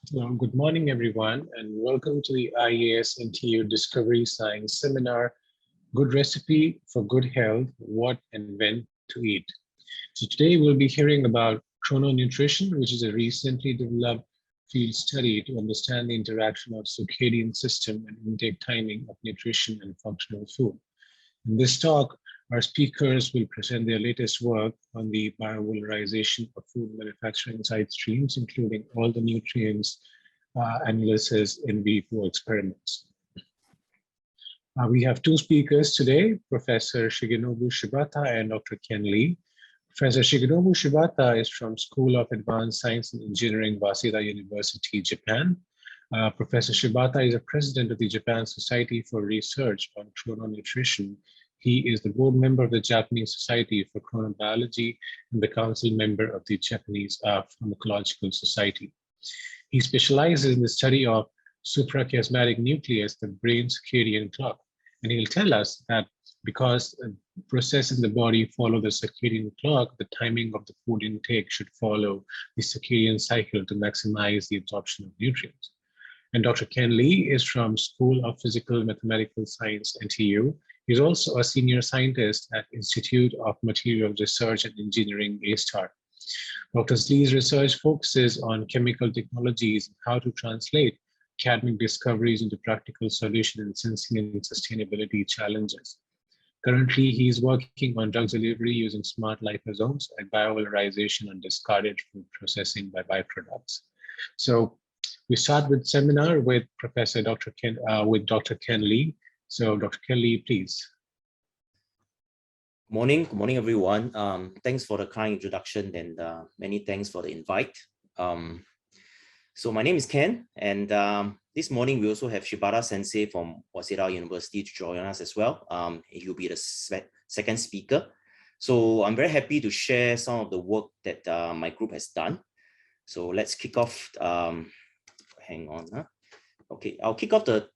Good morning, everyone, and welcome to the IAS NTU Discovery Science Seminar, Good Recipe for Good Health, What and When to Eat. So today we'll be hearing about Chrono Nutrition, which is a recently developed field study to understand the interaction of circadian system and intake timing of nutrition and functional food. In this talk, our speakers will present their latest work on the biovalorisation of food manufacturing side streams, including all the nutrients analysis in vivo experiments. We have two speakers today, Professor Shigenobu Shibata and Dr. Ken Lee. Professor Shigenobu Shibata is from School of Advanced Science and Engineering, Waseda University, Japan. Professor Shibata is a president of the Japan Society for Research on Chrono Nutrition. He is the board member of the Japanese Society for Chronobiology and the council member of the Japanese Pharmacological Society. He specializes in the study of suprachiasmatic nucleus, the brain circadian clock. And he'll tell us that because processes in the body follow the circadian clock, the timing of the food intake should follow the circadian cycle to maximize the absorption of nutrients. And Dr. Ken Lee is from School of Physical Mathematical Science, NTU. He's also a senior scientist at Institute of Materials Research and Engineering, A*STAR. Dr. Lee's research focuses on chemical technologies and how to translate academic discoveries into practical solutions in sensing and sustainability challenges. Currently, he is working on drug delivery using smart liposomes and biovalorization and discarded food processing by byproducts. So we start with seminar with Professor Dr. Ken Lee. So Dr. Ken Lee, please. Good morning, everyone. Thanks for the kind introduction and many thanks for the invite. So my name is Ken, and this morning we also have Shibata Sensei from Waseda University to join us as well. He'll be the second speaker. So I'm very happy to share some of the work that my group has done. So let's kick off. Hang on. Okay, I'll kick off the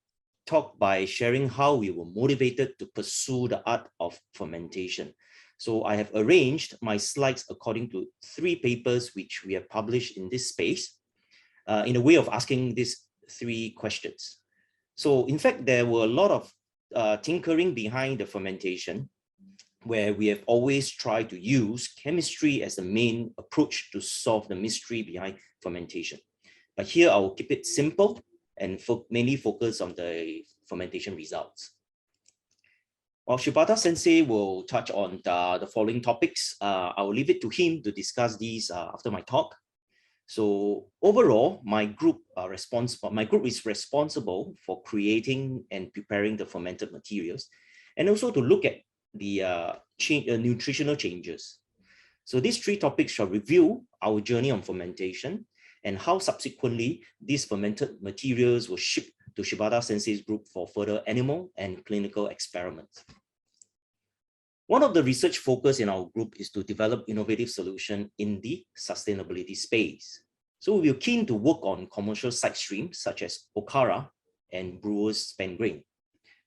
talk by sharing how we were motivated to pursue the art of fermentation. So I have arranged my slides according to 3 papers which we have published in this space in a way of asking these 3 questions. So in fact, there were a lot of tinkering behind the fermentation, where we have always tried to use chemistry as the main approach to solve the mystery behind fermentation. But here I will keep it simple and mainly focus on the fermentation results. While Shibata Sensei will touch on the following topics, I will leave it to him to discuss these after my talk. So overall, my group is responsible for creating and preparing the fermented materials, and also to look at the nutritional changes. So these 3 topics shall review our journey on fermentation and how subsequently these fermented materials were shipped to Shibata Sensei's group for further animal and clinical experiments. One of the research focus in our group is to develop innovative solutions in the sustainability space. So we are keen to work on commercial side streams such as okara and brewer's spent grain.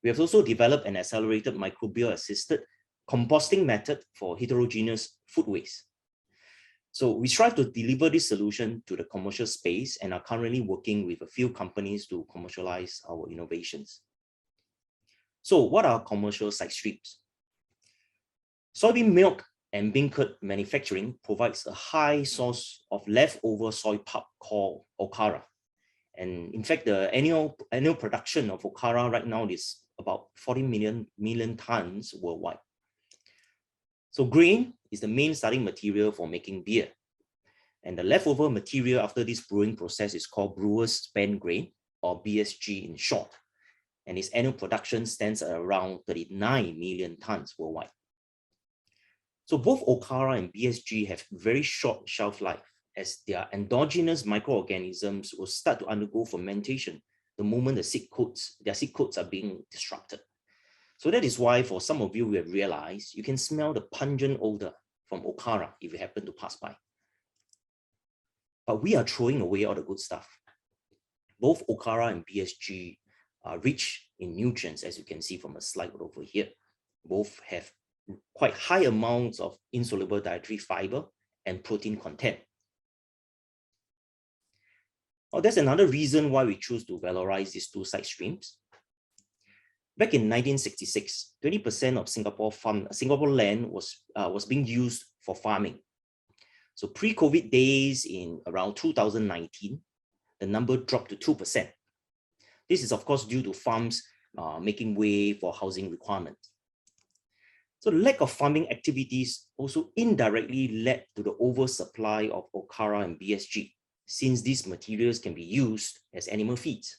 We have also developed an accelerated microbial-assisted composting method for heterogeneous food waste. So we strive to deliver this solution to the commercial space and are currently working with a few companies to commercialize our innovations. So what are commercial side streams? Soybean milk and bean curd manufacturing provides a high source of leftover soy pulp called okara. And in fact, the annual production of okara right now is about 40 million tons worldwide. So grain is the main starting material for making beer. And the leftover material after this brewing process is called brewer's spent grain, or BSG in short. And its annual production stands at around 39 million tons worldwide. So both okara and BSG have very short shelf life, as their endogenous microorganisms will start to undergo fermentation the moment their seed coats are being disrupted. So that is why for some of you, we have realized you can smell the pungent odor from okara if you happen to pass by. But we are throwing away all the good stuff. Both okara and BSG are rich in nutrients, as you can see from a slide over here. Both have quite high amounts of insoluble dietary fiber and protein content. Well, that's another reason why we choose to valorize these two side streams. Back in 1966, 20% of Singapore land was being used for farming. So pre-COVID days in around 2019, the number dropped to 2%. This is of course due to farms making way for housing requirements. So the lack of farming activities also indirectly led to the oversupply of okara and BSG, since these materials can be used as animal feeds.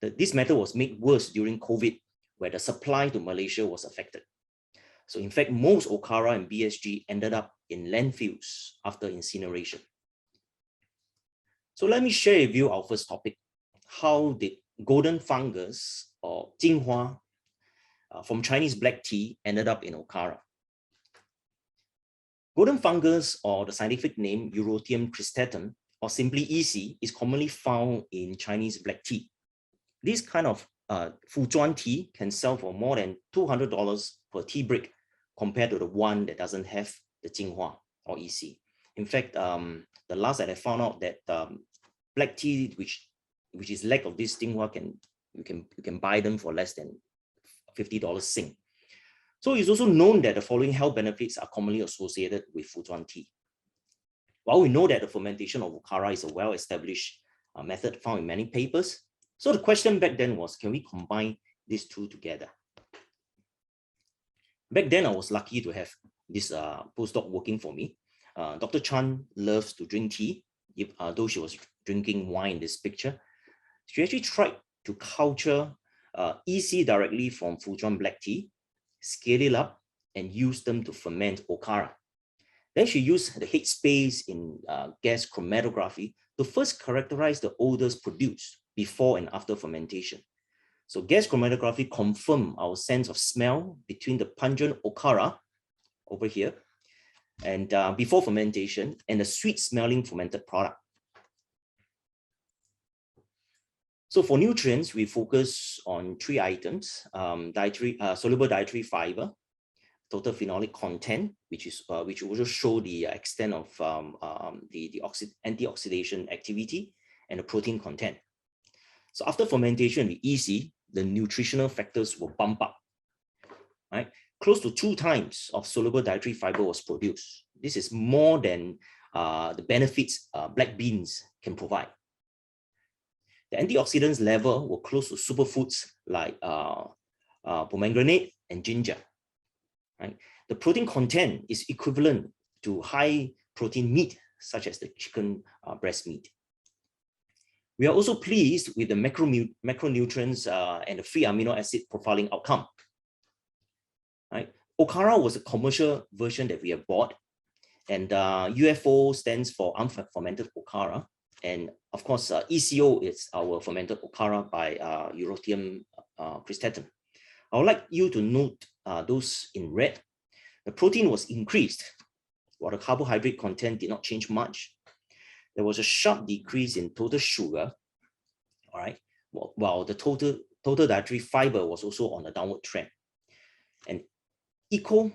This matter was made worse during COVID, where the supply to Malaysia was affected. So in fact, most okara and BSG ended up in landfills after incineration. So let me share with you our first topic. How did golden fungus or Jinghua from Chinese black tea ended up in okara? Golden fungus, or the scientific name Eurotium cristatum, or simply EC, is commonly found in Chinese black tea. This kind of Fuzuan tea can sell for more than $200 per tea brick compared to the one that doesn't have the Jinghua or EC. In fact, the last that I found out that black tea which is lack of this Jinghua, you can buy them for less than $50 Sing. So it's also known that the following health benefits are commonly associated with Fuzuan tea. While we know that the fermentation of okara is a well-established method found in many papers, so the question back then was, can we combine these two together? Back then, I was lucky to have this postdoc working for me. Dr. Chan loves to drink tea, though she was drinking wine in this picture. She actually tried to culture EC directly from Fuzuan black tea, scale it up, and use them to ferment okara. Then she used the headspace in gas chromatography to first characterize the odors produced before and after fermentation. So gas chromatography confirmed our sense of smell between the pungent okara over here and before fermentation and the sweet smelling fermented product. So for nutrients, we focus on three items: soluble dietary fiber, total phenolic content, which also show the extent of the antioxidant activity, and the protein content. So after fermentation with EC, the nutritional factors will bump up, right? Close to 2 times of soluble dietary fiber was produced. This is more than the benefits black beans can provide. The antioxidants level were close to superfoods like pomegranate and ginger. Right? The protein content is equivalent to high protein meat, such as the chicken breast meat. We are also pleased with the macronutrients and the free amino acid profiling outcome. Right? Okara was a commercial version that we have bought, and UFO stands for unfermented okara, and of course ECO is our fermented okara by Eurotium cristatum. I would like you to note those in red. The protein was increased, while the carbohydrate content did not change much. There was a sharp decrease in total sugar, all right, while the total dietary fiber was also on a downward trend. And ECO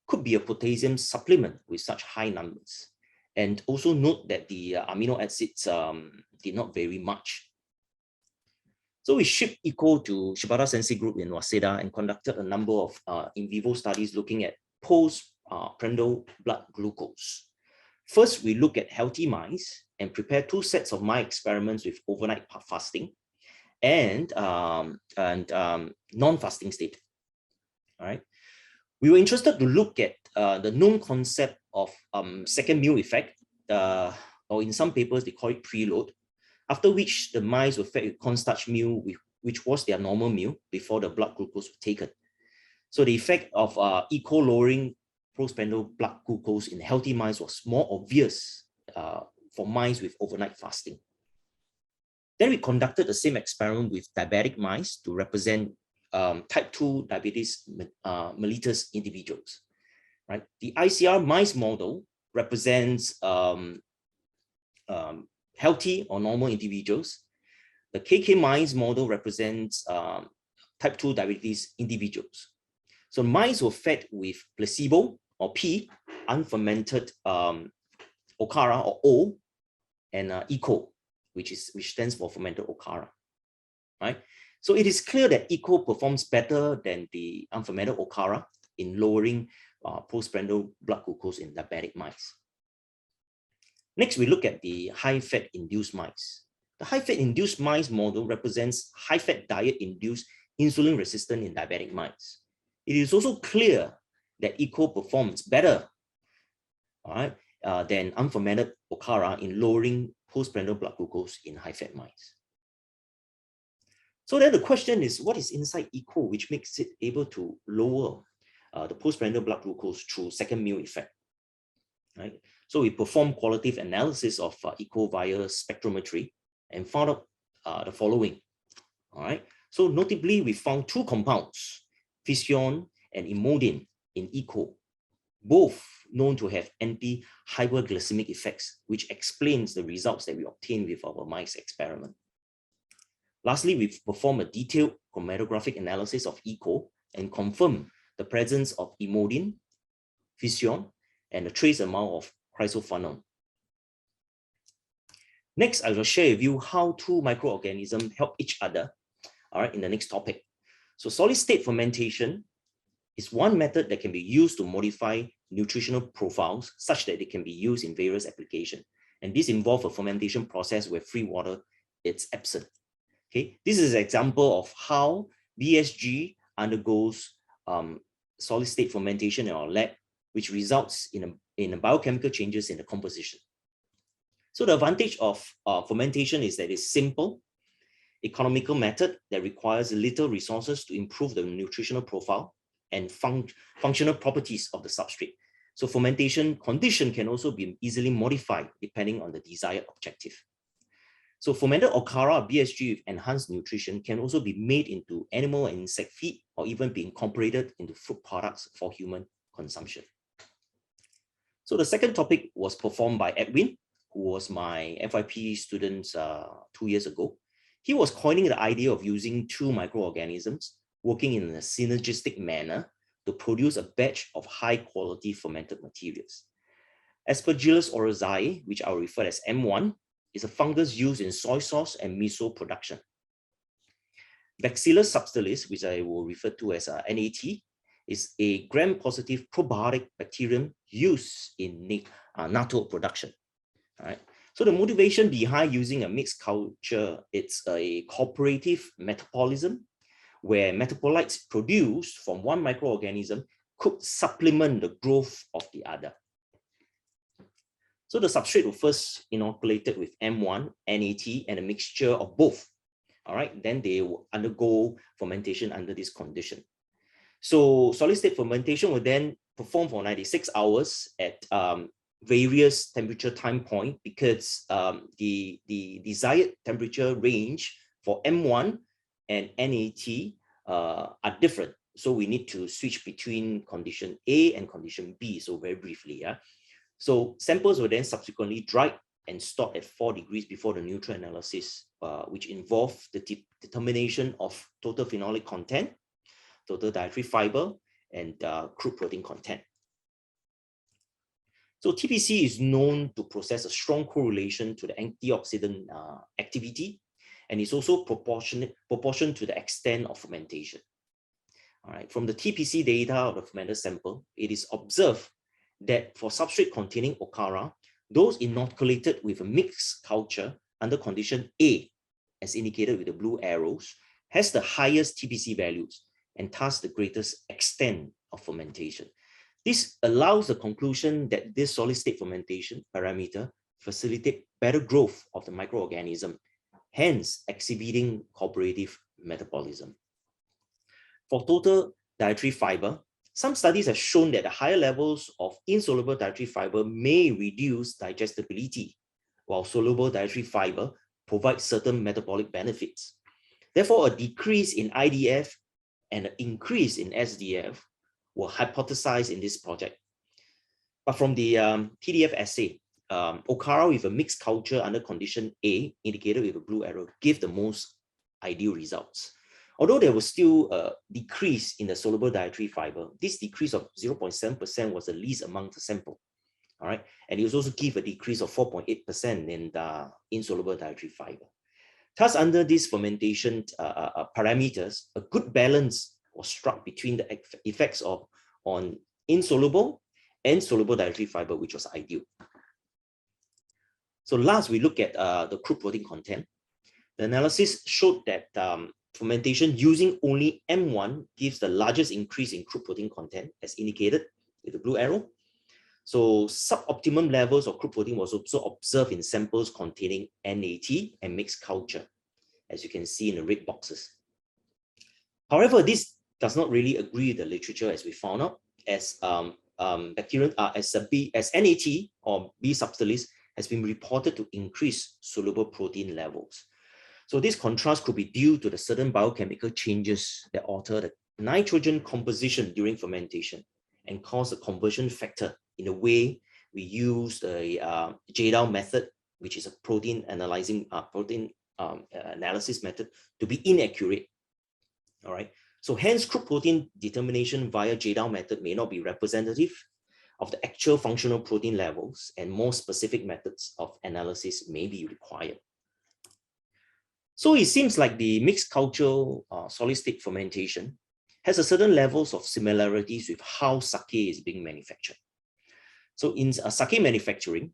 could be a potassium supplement with such high numbers. And also note that the amino acids did not vary much. So we shipped ECO to Shibata Sensei Group in Waseda and conducted a number of in vivo studies looking at postprandial blood glucose. First, we look at healthy mice and prepare 2 sets of mice experiments with overnight fasting and non-fasting state. All right. We were interested to look at the known concept of second meal effect, or in some papers they call it preload, after which the mice were fed with cornstarch meal, which was their normal meal before the blood glucose was taken. So the effect of ECO lowering postprandial blood glucose in healthy mice was more obvious for mice with overnight fasting. Then we conducted the same experiment with diabetic mice to represent type 2 diabetes mellitus individuals. Right? The ICR mice model represents healthy or normal individuals. The KK mice model represents type 2 diabetes individuals. So mice were fed with placebo or P, unfermented okara or O, and ECO, which stands for fermented okara, right? So it is clear that ECO performs better than the unfermented okara in lowering postprandial blood glucose in diabetic mice. Next, we look at the high-fat induced mice. The high-fat induced mice model represents high-fat diet-induced insulin resistance in diabetic mice. It is also clear that ECO performs better, all right, than unfermented okara in lowering postprandial blood glucose in high-fat mice. So then the question is, what is inside ECO which makes it able to lower the postprandial blood glucose through second meal effect, right? So we performed qualitative analysis of Ecovirus spectrometry and found out the following, all right? So notably, we found two compounds, fission and imodin in ECO, both known to have anti-hyperglycemic effects, which explains the results that we obtained with our mice experiment. Lastly, we've performed a detailed chromatographic analysis of ECO and confirmed the presence of imodin, fission, and a trace amount of chrysophenol. Next, I will share with you how two microorganisms help each other, all right, in the next topic. So solid-state fermentation is one method that can be used to modify nutritional profiles such that they can be used in various applications. And this involves a fermentation process where free water is absent. Okay, this is an example of how BSG undergoes solid-state fermentation in our lab, which results in biochemical changes in the composition. So the advantage of fermentation is that it's simple, economical method that requires little resources to improve the nutritional profile and functional properties of the substrate. So fermentation condition can also be easily modified depending on the desired objective. So fermented okara BSG with enhanced nutrition can also be made into animal and insect feed or even be incorporated into food products for human consumption. So the second topic was performed by Edwin, who was my FYP student 2 years ago. He was coining the idea of using two microorganisms working in a synergistic manner to produce a batch of high quality fermented materials. Aspergillus oryzae, which I'll refer as M1, is a fungus used in soy sauce and miso production. Bacillus subtilis, which I will refer to as NAT, is a gram-positive probiotic bacterium used in natto production. All right. So the motivation behind using a mixed culture, it's a cooperative metabolism where metabolites produced from one microorganism could supplement the growth of the other. So the substrate was first inoculated with M1, NAT, and a mixture of both. All right, then they will undergo fermentation under this condition. So solid-state fermentation will then perform for 96 hours at various temperature time point because the desired temperature range for M1 and NAT are different. So we need to switch between condition A and condition B. So very briefly, yeah. So samples were then subsequently dried and stored at 4 degrees before the nutrient analysis, which involved the determination of total phenolic content, total dietary fiber, and crude protein content. So TPC is known to possess a strong correlation to the antioxidant activity, and is also proportion to the extent of fermentation. All right, from the TPC data of the fermented sample, it is observed that for substrate containing okara, those inoculated with a mixed culture under condition A, as indicated with the blue arrows, has the highest TPC values and thus the greatest extent of fermentation. This allows the conclusion that this solid-state fermentation parameter facilitates better growth of the microorganism, hence exhibiting cooperative metabolism. For total dietary fiber, some studies have shown that the higher levels of insoluble dietary fiber may reduce digestibility, while soluble dietary fiber provides certain metabolic benefits. Therefore, a decrease in IDF and an increase in SDF were hypothesized in this project. But from the TDF assay, okara with a mixed culture under condition A, indicated with a blue arrow, gave the most ideal results. Although there was still a decrease in the soluble dietary fiber, this decrease of 0.7% was the least among the sample. all right? And it also give a decrease of 4.8% in the insoluble dietary fiber. Thus, under these fermentation parameters, a good balance was struck between the effects on insoluble and soluble dietary fiber, which was ideal. So last, we look at the crude protein content. The analysis showed that fermentation using only M1 gives the largest increase in crude protein content, as indicated with the blue arrow. So suboptimum levels of crude protein was also observed in samples containing NAT and mixed culture, as you can see in the red boxes. However, this does not really agree with the literature, as we found out, as NAT or B subtilis has been reported to increase soluble protein levels. So this contrast could be due to the certain biochemical changes that alter the nitrogen composition during fermentation and cause a conversion factor in the way we use the JDAO method, which is a protein analysis method, to be inaccurate. All right. So hence, crude protein determination via JDAO method may not be representative of the actual functional protein levels, and more specific methods of analysis may be required. So it seems like the mixed culture solid state fermentation has a certain levels of similarities with how sake is being manufactured. So in sake manufacturing,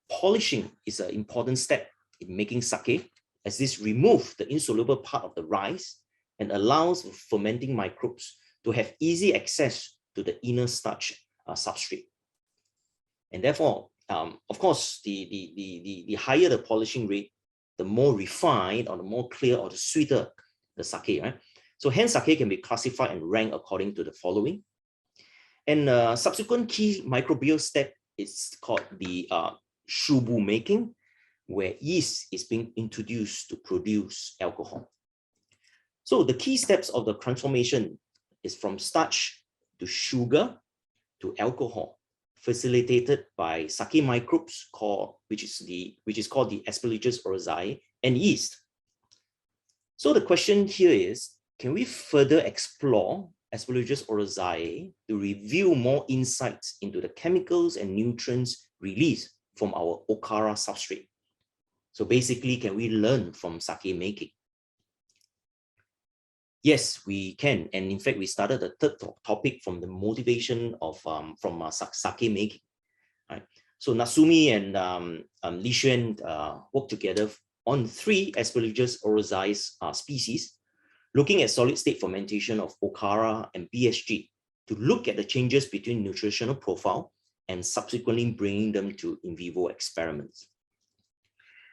polishing is an important step in making sake, as this removes the insoluble part of the rice and allows fermenting microbes to have easy access to the inner starch substrate. And therefore, of course, the higher the polishing rate, the more refined or the more clear or the sweeter the sake, right? So hence, sake can be classified and ranked according to the following. And subsequent key microbial step is called the shubu making, where yeast is being introduced to produce alcohol. So the key steps of the transformation is from starch to sugar to alcohol, facilitated by sake microbes which is called the Aspergillus oryzae and yeast. So the question here is, can we further explore Aspergillus oryzae to reveal more insights into the chemicals and nutrients released from our okara substrate? So basically, can we learn from sake making? Yes, we can. And in fact, we started the third topic from the motivation of sake making. Right? So Natsumi and Li Xuan worked together on 3 Aspergillus oryzae species, looking at solid state fermentation of okara and BSG to look at the changes between nutritional profile and subsequently bringing them to in vivo experiments.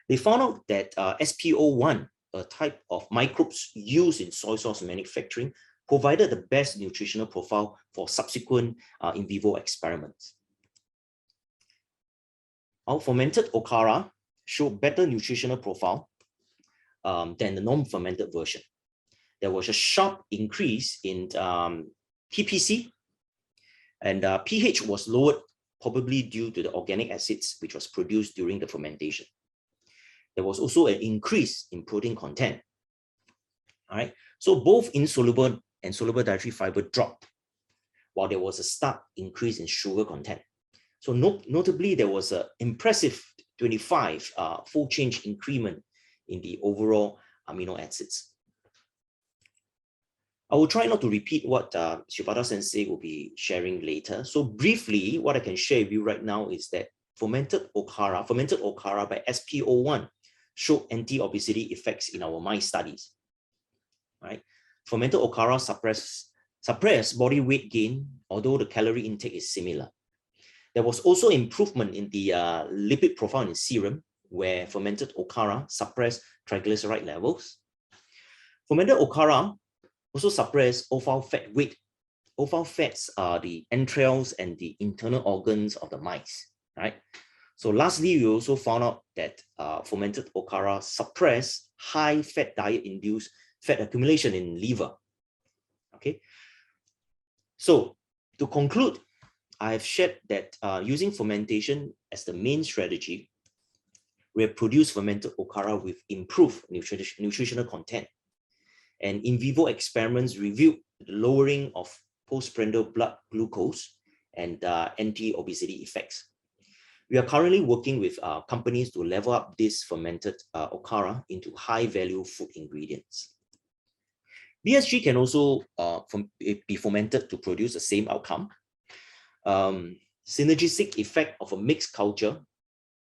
They found out that SPO1, a type of microbes used in soy sauce manufacturing, provided the best nutritional profile for subsequent in vivo experiments. Our fermented okara showed better nutritional profile than the non-fermented version. There was a sharp increase in TPC, and pH was lowered, probably due to the organic acids which was produced during the fermentation. There was also an increase in protein content. All right, so both insoluble and soluble dietary fiber dropped, while there was a stark increase in sugar content. So notably, there was an impressive 25 fold change increment in the overall amino acids. I will try not to repeat what Shibata sensei will be sharing later. So briefly, what I can share with you right now is that fermented okara by SPO1 showed anti-obesity effects in our mice studies. Right? Fermented okara suppress body weight gain, although the calorie intake is similar. There was also improvement in the lipid profile in serum, where fermented okara suppressed triglyceride levels. Fermented okara also suppress offal fat weight. Offal fats are the entrails and the internal organs of the mice, right? So lastly, we also found out that fermented okara suppress high fat diet-induced fat accumulation in liver, okay? So to conclude, I have shared that using fermentation as the main strategy, we have produced fermented okara with improved nutritional content. And in vivo experiments revealed the lowering of postprandial blood glucose and anti-obesity effects. We are currently working with companies to level up this fermented okara into high-value food ingredients. BSG can also be fermented to produce the same outcome. Synergistic effect of a mixed culture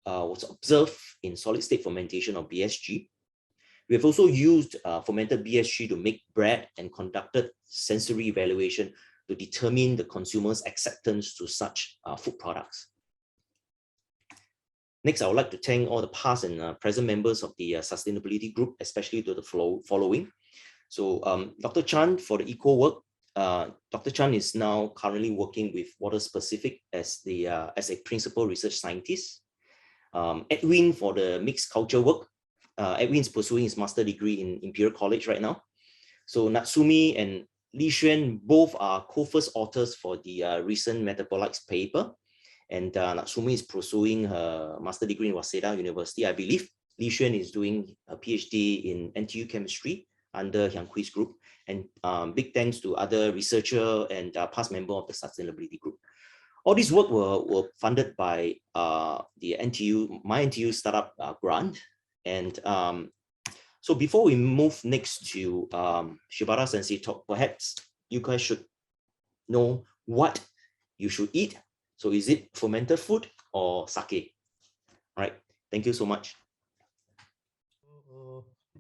was observed in solid-state fermentation of BSG. We have also used fermented BSG to make bread and conducted sensory evaluation to determine the consumer's acceptance to such food products. Next, I would like to thank all the past and present members of the sustainability group, especially to the following. So Dr. Chan for the eco work. Dr. Chan is now currently working with Water Specific as a principal research scientist. Edwin for the mixed culture work. Edwin is pursuing his master's degree in Imperial College right now. So Natsumi and Li Xuan both are co-first authors for the recent metabolites paper. And Natsumi is pursuing her master's degree in Waseda University, I believe. Li Xuan is doing a PhD in NTU chemistry under Hyang Kui's group. And big thanks to other researcher and past member of the sustainability group. All this work were funded by the NTU, my NTU startup grant. And so before we move next to Shibata Sensei talk, perhaps you guys should know what you should eat. So is it fermented food or sake? All right, thank you so much.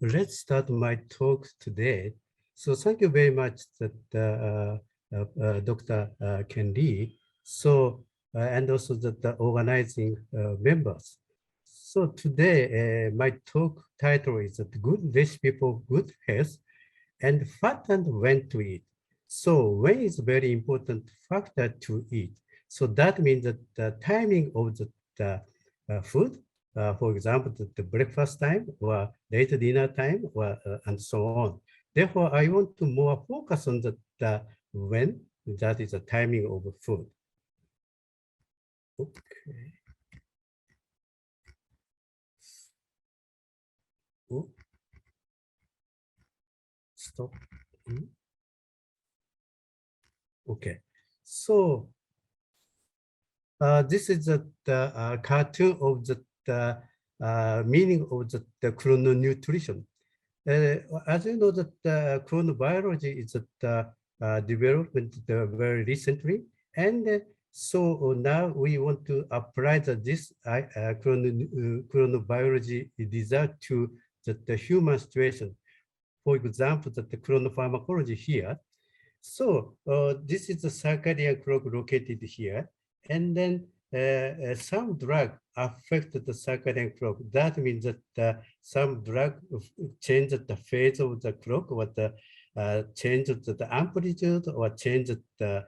Let's start my talk today. So thank you very much, that Dr. Ken Lee. So and also the organizing members. So today my talk title is "Good Recipe for Good Health" and what and when to eat. So when is a very important factor to eat. So that means that the timing of the food, for example, the breakfast time or late dinner time, or and so on. Therefore, I want to more focus on the when, that is the timing of food. Okay. Oh. Stop. Okay. So this is the cartoon of the meaning of the Chrono Nutrition. As you know, that chronobiology is development very recently, and so now we want to apply this chronobiology result to the human situation. For example, the chronopharmacology here. So this is the circadian clock located here, and then some drug affect the circadian clock. That means that some drug change the phase of the clock, or the change the amplitude, or change the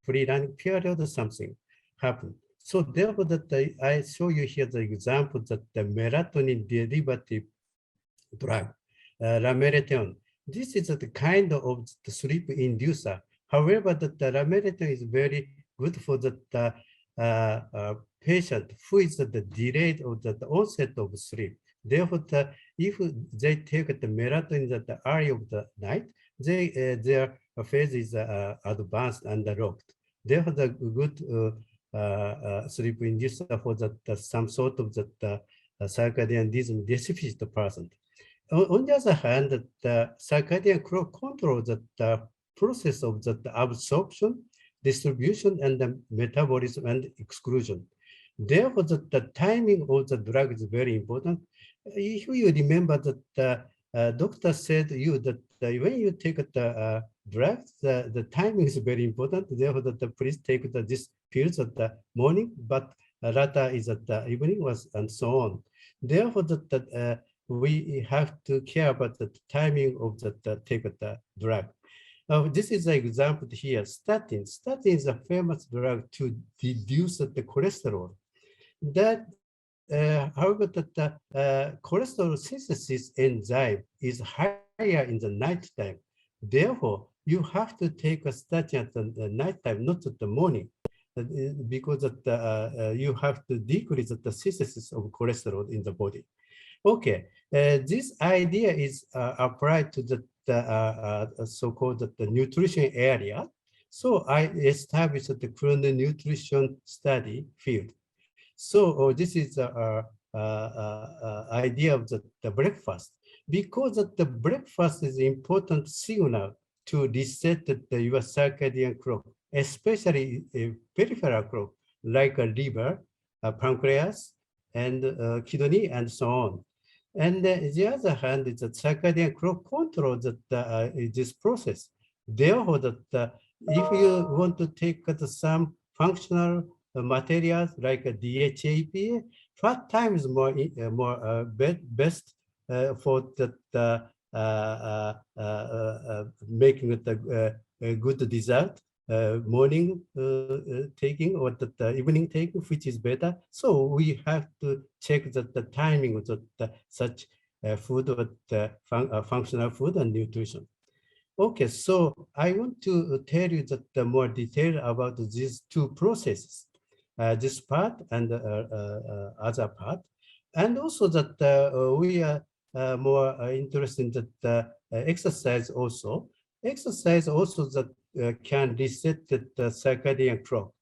free running period, or something happen. So therefore, that I show you here the example that the melatonin derivative drug, lamelatonin. This is the kind of the sleep inducer. However, the lamelatonin is very good for the patient who is the delayed of the onset of sleep. Therefore, if they take the melatonin at the early of the night, their phase is advanced and locked. Therefore, the good sleep inducer for some sort of the circadian rhythm deficit person. On the other hand, the circadian clock controls the process of the absorption, distribution, and the metabolism and exclusion. Therefore, the timing of the drug is very important. If you remember that the doctor said you that when you take the drugs, the timing is very important. Therefore, please take these pills at the morning, but later is at the evening, and so on. Therefore, we have to care about the timing of the take the drug. This is an example here. Statin. Statin is a famous drug to reduce the cholesterol. That, however, the cholesterol synthesis enzyme is higher in the nighttime. Therefore, you have to take a statin at the nighttime, not at the morning, because you have to decrease the synthesis of cholesterol in the body. Okay, this idea is applied to the so-called the nutrition area. So I established the Chrono Nutrition study field. So this is idea of the breakfast, because the breakfast is important signal to reset your circadian clock, especially peripheral clock like a liver, pancreas, and kidney, and so on. And the other hand, is that circadian clock controls this process. Therefore, if you want to take some functional materials like a DHA, EPA, what time is best for making it a good result? Morning taking or the evening taking, which is better. So we have to check the timing of such food, or functional food and nutrition. Okay, so I want to tell you the more detail about these two processes, this part and other part, and also that we are more interested in that exercise also. Exercise also that can reset the circadian clock,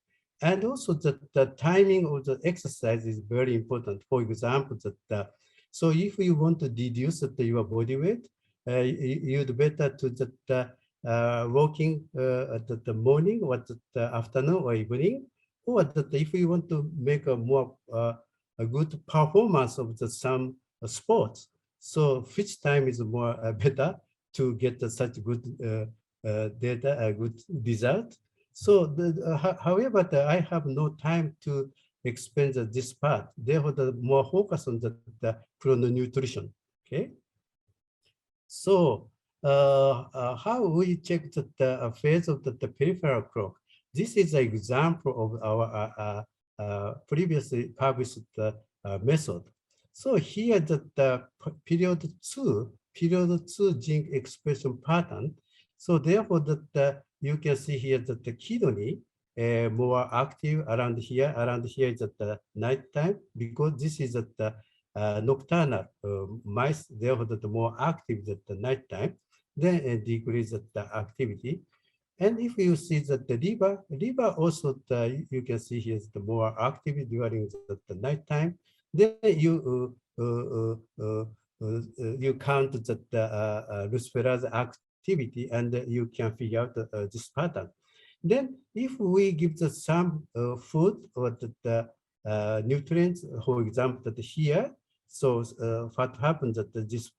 and also that the timing of the exercise is very important. For example, that so if you want to reduce your body weight, you'd better to walking at the morning or the afternoon or evening, or that if you want to make a more a good performance of some sports, so which time is more better to get such good data, a good result. So, however, I have no time to explain this part. Therefore, the more focus on the chrono nutrition. Okay. So, how we check the phase of the peripheral clock? This is an example of our previously published method. So here the period two gene expression pattern. So therefore that you can see here that the kidney more active around here is at the night time, because this is at the nocturnal mice, therefore the more active at the night time, then decrease the activity. And if you see that the liver also you can see here is the more active during the night time, then you count the luciferase activity, and you can figure out this pattern. Then if we give the some food or the nutrients, for example, that here, so what happens that this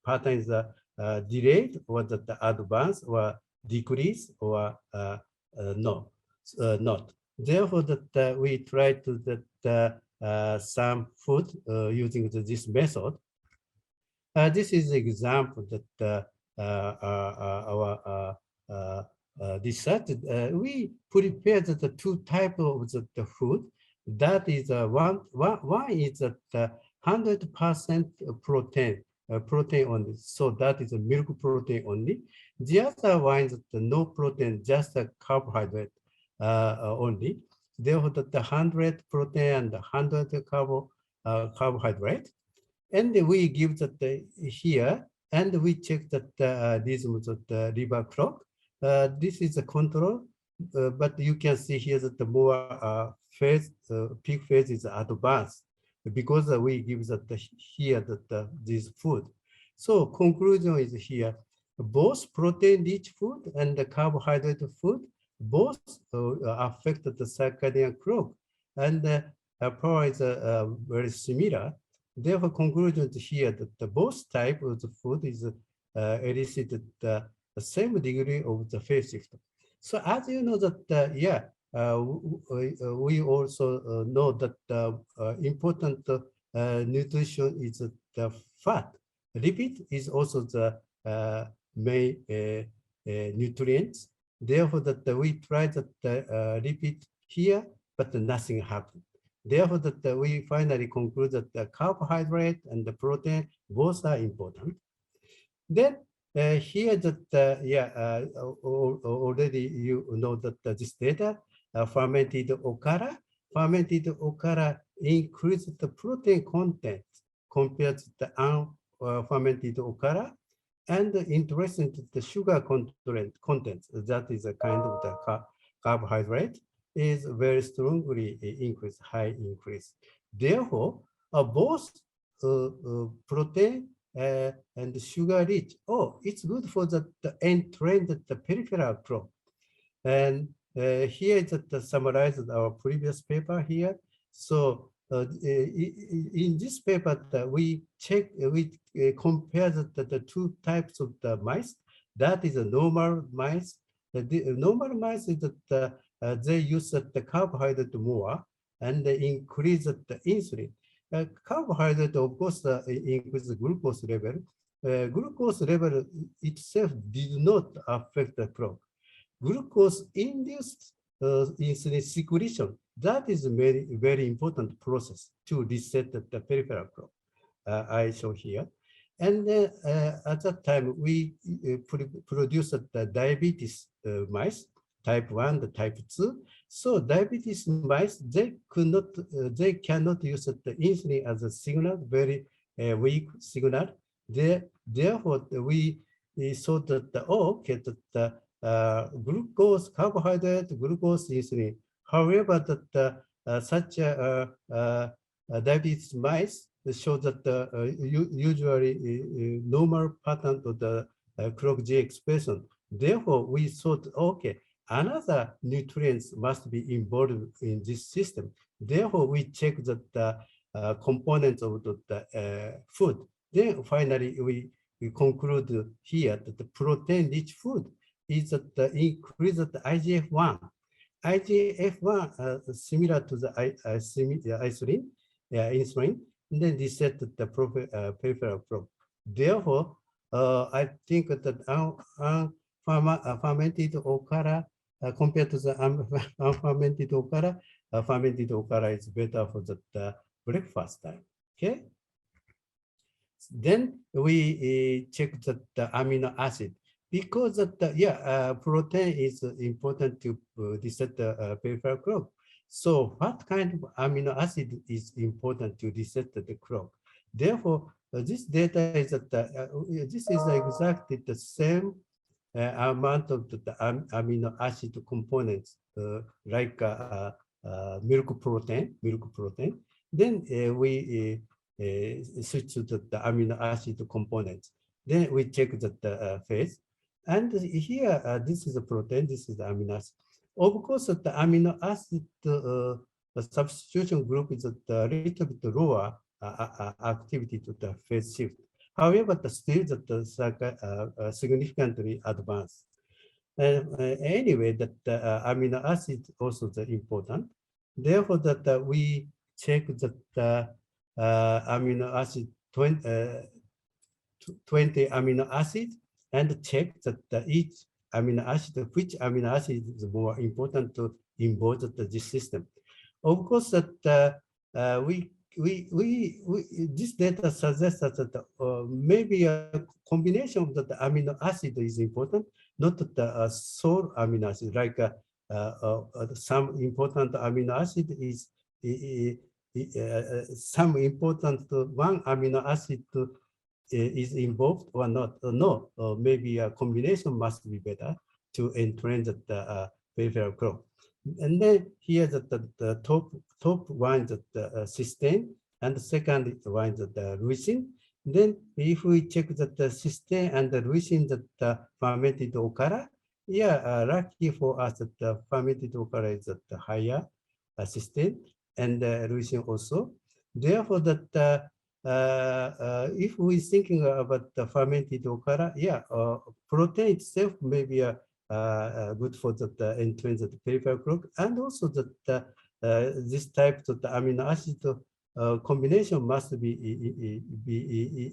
pattern is delayed, or that the advance or decrease, or no, not. Therefore, that we try to some food using this method. This is an example that our research. We prepared the two types of the food. That is one is that 100% protein only. So that is a milk protein only. The other one is no protein, just a carbohydrate only. Therefore, the 100 protein and 100 carbohydrate. And we give that here, and we check that rhythms of the liver clock. This is a control, but you can see here that the more phase, peak phase is advanced, because we give that here that this food. So conclusion is here, both protein-rich food and the carbohydrate food both affect the circadian clock, and power is very similar. Therefore, conclusion here that the both type of the food is elicited the same degree of the phase shift. So as you know that, we also know that important nutrition is the fat. Lipid is also the main nutrients. Therefore, that we try that lipid here, but nothing happened. Therefore, that we finally conclude that the carbohydrate and the protein both are important. Then here that already you know that this data fermented okara. Fermented okara increases the protein content compared to the unfermented okara, and interesting the sugar content, that is a kind of the carbohydrate. is very strongly increase, high increase. Therefore, both protein and sugar rich, it's good for the end-trend, the peripheral crop. And here is summarized our previous paper here. So in this paper, we compare the two types of the mice. That is a normal mice. The normal mice is that they use the carbohydrate more and they increase the insulin. Carbohydrate, of course, increase the glucose level. Glucose level itself did not affect the crop. Glucose-induced insulin secretion, that is a very, very important process to reset the peripheral crop. I show here. And at that time, we produced the diabetes mice, type 1, the type 2. So diabetes mice, they cannot use the insulin as a signal, very weak signal. Therefore, we saw that, okay, that glucose, carbohydrate, glucose, insulin. However, that such diabetes mice show that usually normal pattern of the clock G expression. Therefore, we thought, okay, another nutrients must be involved in this system. Therefore, we check that the components of the food. Then finally, we conclude here that the protein-rich food is that the increase of the IGF-1. IGF-1 similar to the insulin, and then reset the peripheral crop. Therefore, I think that fermented okara compared to the unfermented okara, fermented okara is better for the breakfast time. Okay. Then we check the amino acid. Because protein is important to reset the peripheral clock. So what kind of amino acid is important to reset the clock? Therefore, this data is that this is exactly the same amount of the amino acid components like milk protein. Then we switch to the amino acid components. Then we check the phase. And here, this is a protein, this is the amino acid. Of course, the amino acid the substitution group is a little bit lower activity to the phase shift. However, still significantly advanced. Anyway, that amino acid also is important. Therefore, that we check that amino acid 20 amino acids and check that each amino acid, which amino acid is more important to involve this system. Of course, that this data suggests that maybe a combination of the amino acid is important, not the sole amino acid. Like some important amino acid is some important one amino acid is involved or not. No, maybe a combination must be better to entrench the peripheral clock. And then here the top one is the cysteine, and the second one is the leucine. Then if we check that the cysteine and the leucine, the fermented okara, lucky for us that the fermented okara is at the higher cysteine and leucine also. Therefore, that if we're thinking about the fermented okara, protein itself may be good for the entrance of the peripheral clock, and also that this type of the amino acid combination must be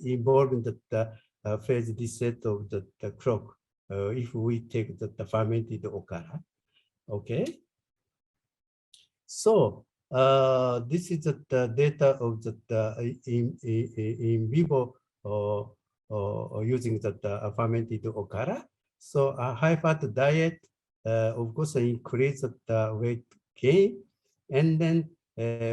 involved in the phase reset of the clock if we take the fermented okara. Okay. So this is the data of the in vivo using the fermented okara. So a high fat diet, of course, increase the weight gain, and then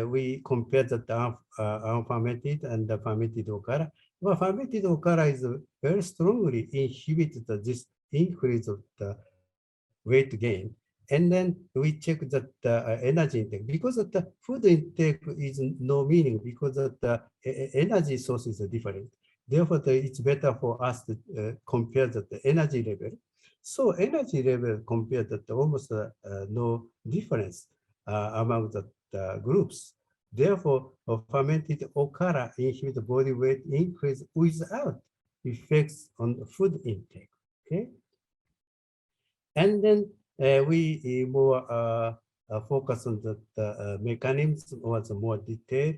we compare the unfermented and the fermented okara. Well, fermented okara is very strongly inhibit this increase of the weight gain, And then we check that energy intake, because the food intake is no meaning, because the energy sources are different. Therefore, it's better for us to compare the energy level. So energy level compared to almost no difference among the groups. Therefore, fermented okara inhibit body weight increase without effects on food intake. Okay, and then we more focus on the mechanism or the more detailed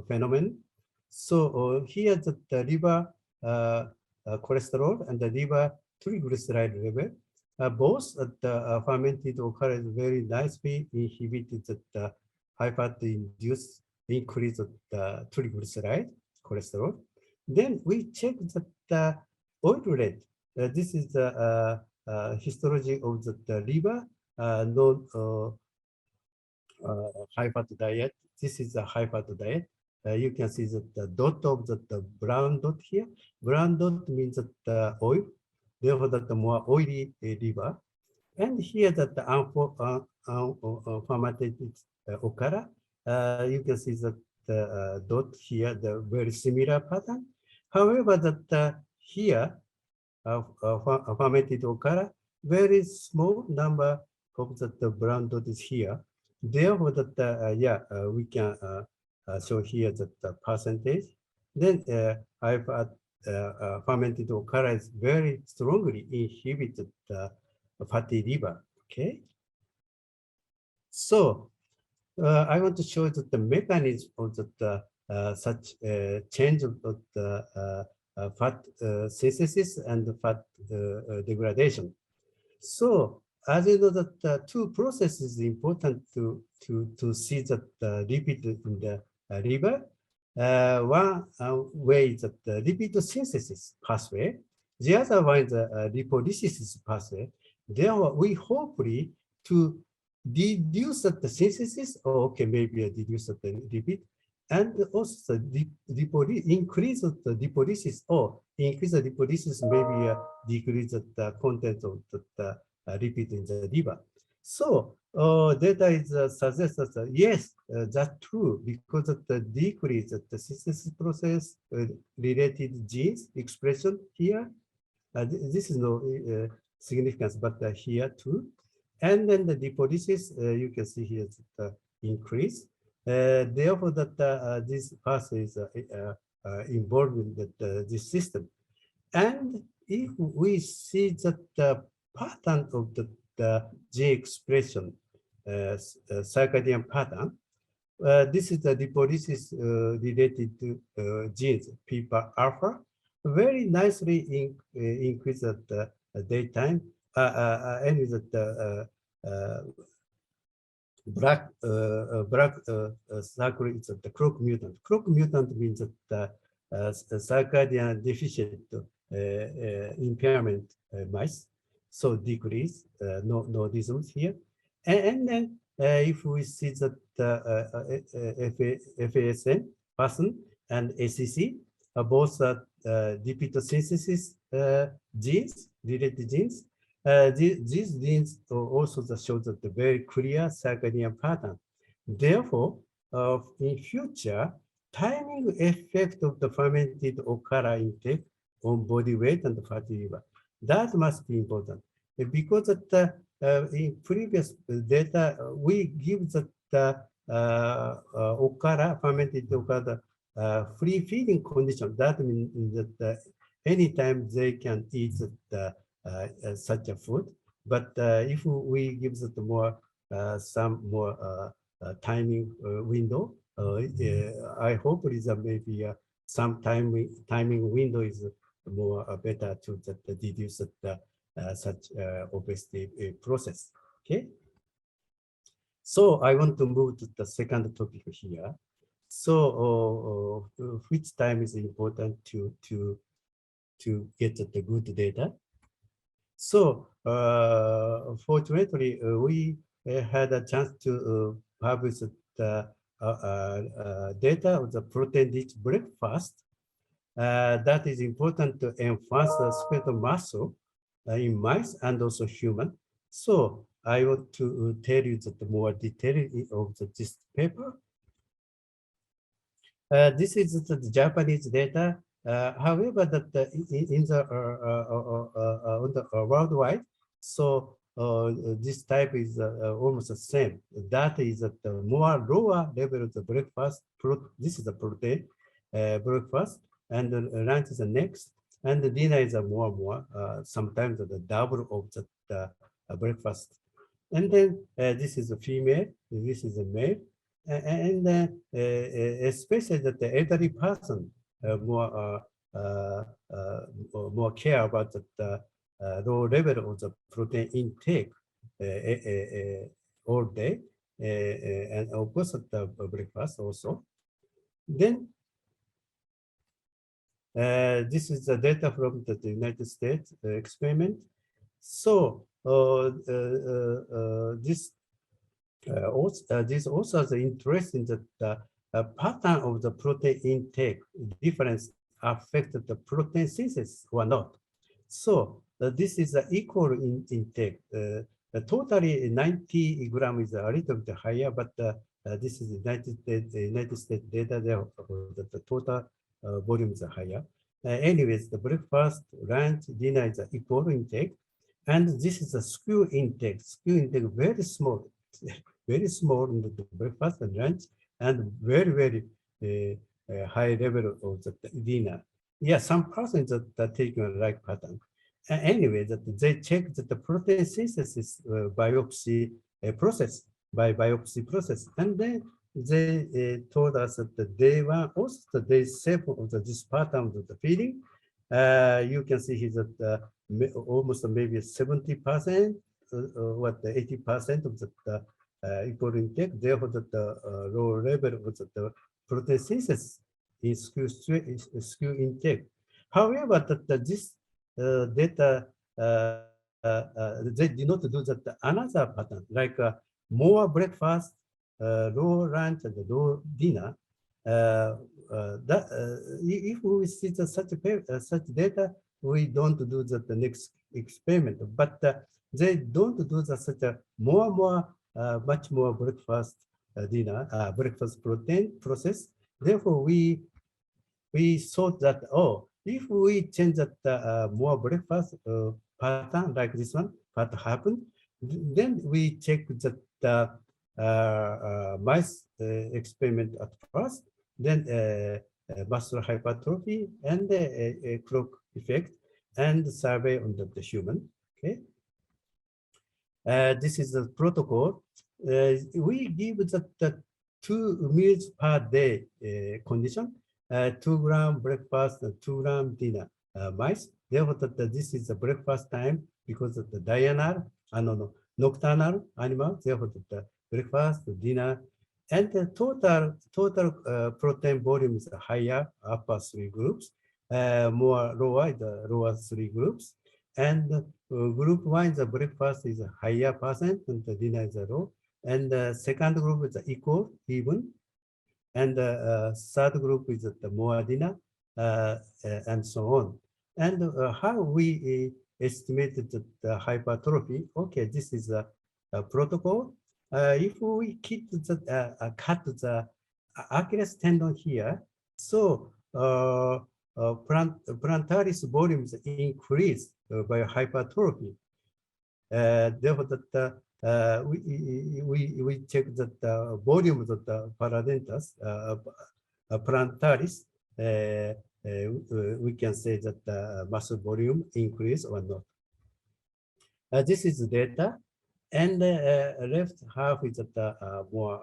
phenomenon. So here the liver cholesterol and the liver triglyceride level, both at the fermented okara is very nicely inhibited the high fat induced increase of the triglyceride cholesterol. Then we check the oil rate. This is the histology of the liver, non high fat diet. This is a high fat diet. You can see that the dot of the brown dot here. Brown dot means that the oil, therefore that the more oily liver. And here that the fermented okara, you can see that the dot here, the very similar pattern. However, that here fermented okara, very small number of the brown dot is here. Therefore, that we can show here that the percentage. Then fermented okara is very strongly inhibited the fatty liver. Okay. So I want to show that the mechanism of the such change of the fat synthesis and the fat degradation. So as you know that the two processes important to see that the lipid in the liver. One way is that the lipid synthesis pathway. The other one is the lipolysis pathway. Therefore, we hopefully to reduce the synthesis, or okay, maybe reduce the lipid, and also the increase of the lipolysis, or increase the lipolysis, maybe decrease the content of the lipid in the liver. So data is suggests that yes, that's true, because of the decrease of the synthesis process related genes expression here. This is no significance, but here too. And then the lipolysis, you can see here the increase. Therefore, that this pathway is involved in this system. And if we see that the pattern of the gene expression, circadian pattern, this is the lipolysis related to genes, PPA alpha, very nicely increase at the daytime, and the black circle is the clock mutant. Clock mutant means that the circadian deficit impairment mice, so decrease, no rhythms here. And then if we see that FASN person and ACC both lipid synthesis genes, related genes. These genes also show that the very clear circadian pattern. Therefore, in future, timing effect of the fermented okara intake on body weight and fatty liver, that must be important, because that in previous data we give that okara, fermented okara, free feeding condition. That means that anytime they can eat such a food. But if we give that more some more timing window, I hope that maybe some timing window is more better to deduce such obesity process. Okay. So I want to move to the second topic here. So which time is important to get the good data. So fortunately, we had a chance to publish the data of the protein-rich breakfast. That is important to enhance the skeletal muscle in mice and also human. So I want to tell you the more detail of this paper. This is the Japanese data. However, that in the on the worldwide, so this type is almost the same. That is at the more lower level of the breakfast. This is the protein breakfast, and the lunch is the next, and the dinner is a more sometimes the double of the breakfast. And then this is a female, this is a male, and especially that the elderly person more care about the low level of the protein intake all day, and of course at the breakfast also. Then this is the data from the United States experiment. So this also is interesting that the pattern of the protein intake difference affected the protein synthesis or not. So this is equal in intake. Totally 90 gram is a little bit higher, but this is United States data. There, the total volume is higher. Anyways, the breakfast, lunch, dinner is equal intake, and this is a skew intake. Skew intake very small. Very small in the breakfast and lunch, and very high level of the dinner. Yeah, some persons that taking a right pattern. Anyway, that they check that the protein synthesis biopsy process by biopsy process, and then they told us that the day one, also the day 7 of this pattern of the feeding. You can see here that almost maybe 70%, what the 80% of the equal intake, therefore that the low level of the protein synthesis is skew intake. However, that this data they did not do that another pattern, like more breakfast, low lunch, and low dinner. If we see such data, we don't do the next experiment. But they don't do such a much more breakfast breakfast protein process. Therefore, we thought that, oh, if we change that more breakfast pattern like this one, what happened? Then we check that mice experiment at first, then muscle hypertrophy and a clock effect, and survey on the human. Okay. This is the protocol. We give the 2 meals per day condition, 2 gram breakfast and 2 gram dinner mice. Therefore, this is the breakfast time because of the diurnal, nocturnal animal. Therefore, the breakfast, the dinner, and the total protein volume is higher, upper 3 groups, more lower, the lower 3 groups. And group 1, the breakfast is a higher percent and the dinner is a low. And the second group is equal, even. And the third group is the more dinner, and so on. And how we estimated the hypertrophy? Okay, this is a protocol. If we keep cut the Achilles tendon here, so plantaris volumes increase by hypertrophy. Therefore, that we check that the volume of the paradentus plantaris, we can say that the muscle volume increase or not. This is the data, and left half is the more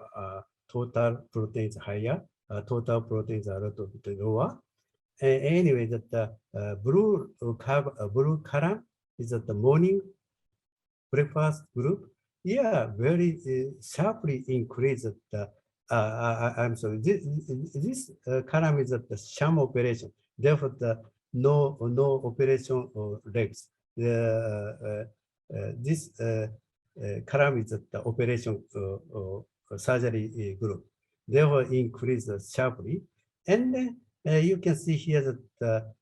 total proteins higher, total proteins are a little bit lower. Anyway, that the blue column is at the morning breakfast group. Yeah, very sharply increased. I'm sorry. This column is at the sham operation. Therefore, the no operation legs. This column is at the operation surgery group. Therefore, increased sharply. And then you can see here that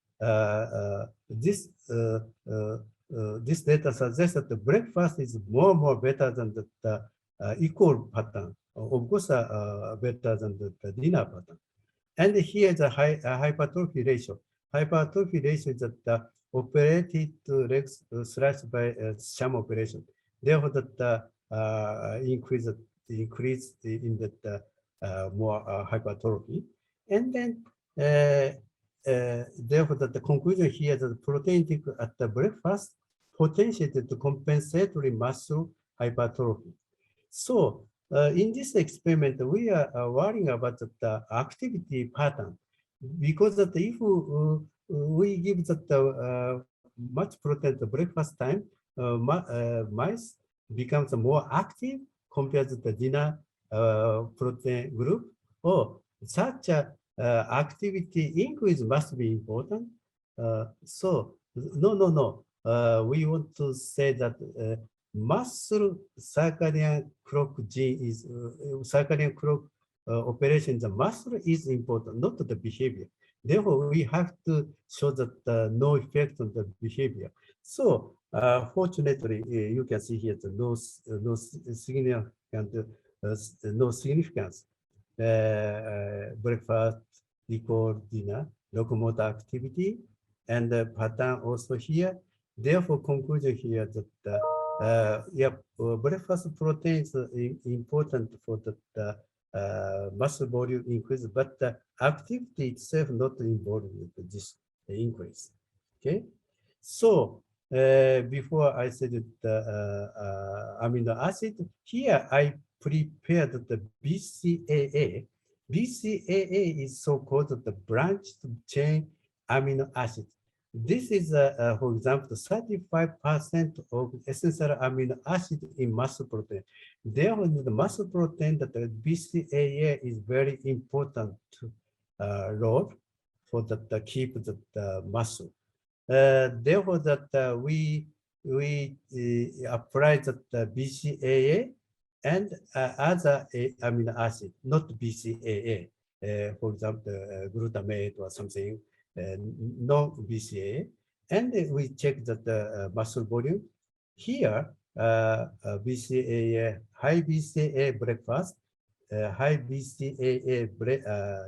this this data suggests that the breakfast is more and more better than the equal pattern. Of course, better than the dinner pattern. And here is a hypertrophy ratio. Hypertrophy ratio is the operated legs slashed by sham operation. Therefore, that increase in the more hypertrophy. And then therefore, the conclusion here is that protein intake at the breakfast potentiated to compensatory muscle hypertrophy. So in this experiment, we are worrying about the activity pattern, because that if we give that much protein at the breakfast time, mice becomes more active compared to the dinner protein group. Oh, such a activity increase must be important. So no. We want to say that muscle circadian clock gene is circadian clock operation. The muscle is important, not the behavior. Therefore, we have to show that no effect on the behavior. So fortunately, you can see here the no significance. Breakfast equal dinner, locomotor activity, and the pattern also here. Therefore, conclusion here that breakfast protein is important for the muscle volume increase, but the activity itself not involved with this increase. Okay, so before I said the amino acid, here I prepared the BCAA. BCAA is so-called the branched chain amino acid. This is, for example, 35% of essential amino acid in muscle protein. Therefore, the muscle protein that the BCAA is very important role for the keep the muscle. Therefore, that we apply the BCAA and other amino acid, not BCAA. For example, glutamate or something. No BCAA, and we check that the muscle volume. Here, BCAA, high BCAA breakfast, high BCAA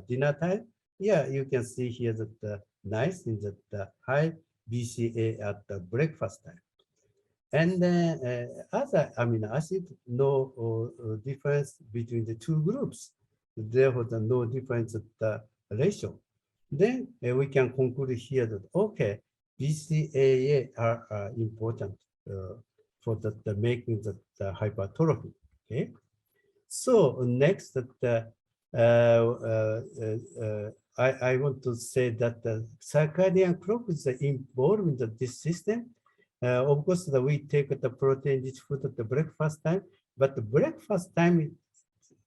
dinner time. Yeah, you can see here that nice in the high BCAA at the breakfast time. And other amino acid, no difference between the two groups. Therefore, the no difference the ratio. Then we can conclude here that, okay, BCAA are important for the making the hypertrophy. Okay, so next I want to say that the circadian clock is involved in this system. Of course, we take the protein-rich food at the breakfast time, but the breakfast time,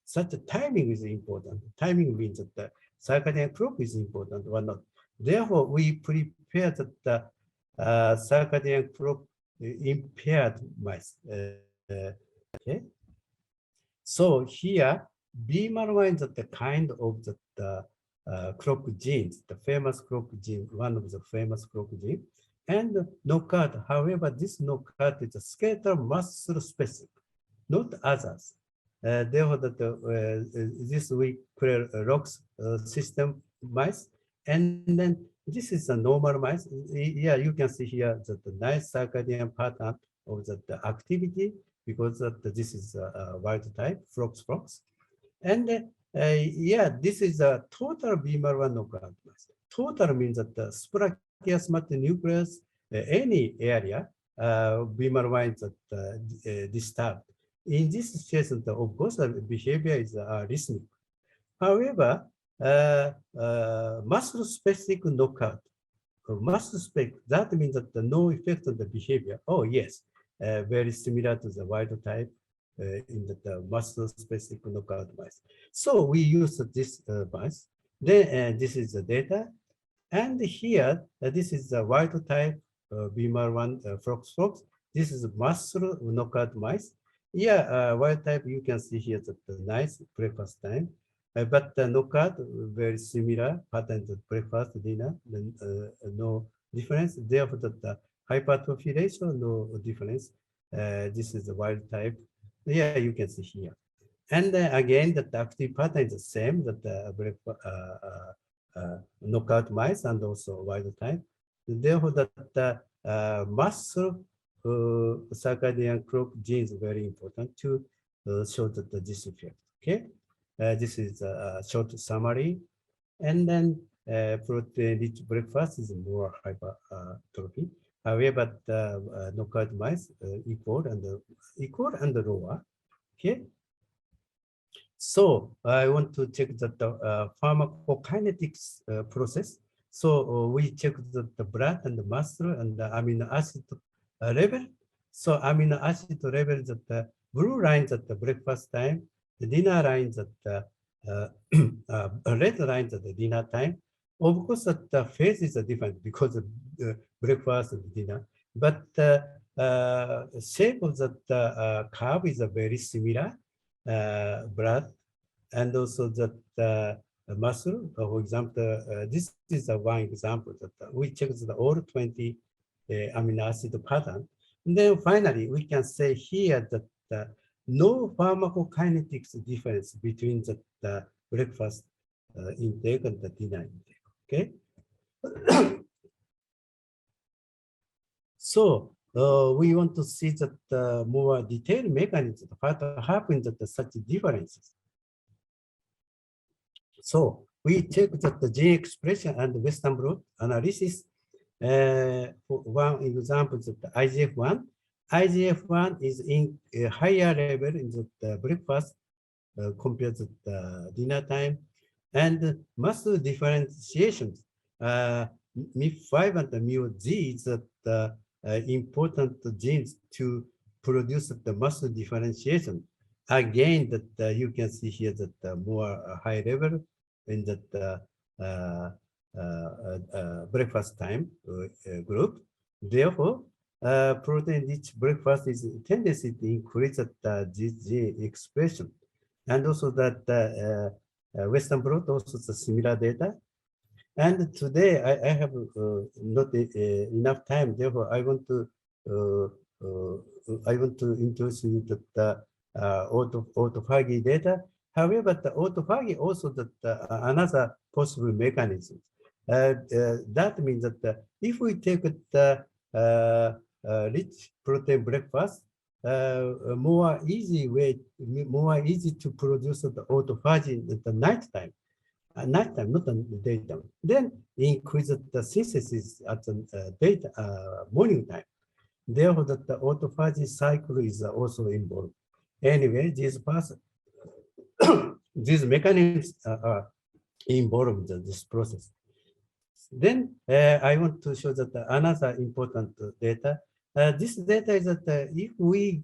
such a timing is important. Timing means that the circadian clock is important or not. Therefore, we prepare the circadian clock impaired mice. Okay. So here, BMR1 is the kind of the clock genes, the famous clock gene, one of the famous clock genes, and knockout. However, this knockout is a skeletal muscle specific, not others. Therefore, this we create a ROX system mice, and then this is a normal mice. Yeah, you can see here that the nice circadian pattern of the activity, because this is a wild type, FLOX. And yeah, this is a total BMR1 knockout mice. Total means that the suprachiasmatic nucleus, any area, BMR1 is disturbed. In this situation, of course, the behavior is rhythmic. However, muscle-specific knockout, muscle-specific, that means that no effect on the behavior. Oh, yes, very similar to the wild type in the muscle-specific knockout mice. So we use this mice. Then this is the data. And here, this is the wild type BMR1 FLOX. This is muscle knockout mice. Yeah, wild type, you can see here that the nice breakfast time, but the knockout, very similar pattern to breakfast, dinner, then no difference. Therefore, the hypertrophy ratio, no difference. This is the wild type. Yeah, you can see here. And again, the active pattern is the same, that knockout mice and also wild type. Therefore, that muscle circadian clock gene is very important to show that this effect. Okay, this is a short summary. And then protein-rich breakfast is more hypertrophy. However, the knockout mice equal and lower. Okay. So I want to check the pharmacokinetics process. So we check the blood and the muscle and the amino acid level. So amino acid level is at the blue lines at the breakfast time, the dinner lines at the red lines at the dinner time. Of course, the phase is different because of breakfast and dinner, but shape of the curve is very similar. Blood and also that muscle. For example, this is one example that we check the all 20 amino acid pattern. And then finally, we can say here that no pharmacokinetics difference between the breakfast intake and the dinner intake. Okay. So we want to see that more detailed mechanism, what happens at such differences. So we check that the gene expression and Western blot analysis. For one example, that IGF-1. IGF-1 is in a higher level in the breakfast compared to the dinner time. And muscle differentiations, MIF5 and the MUZ is the important genes to produce the muscle differentiation. Again, that you can see here that more high level in that breakfast time group. Therefore, protein-rich breakfast is a tendency to increase the gene expression, and also that Western blot also is a similar data. And today I have not enough time. Therefore, I want to introduce you the autophagy data. However, the autophagy also that another possible mechanism. That means that if we take the rich protein breakfast, more easy to produce the autophagy at the night time. Nighttime, not the daytime. Then increase the synthesis at the morning time. Therefore, that the autophagy cycle is also involved. Anyway, these mechanisms are involved in this process. Then I want to show that another important data. This data is that if we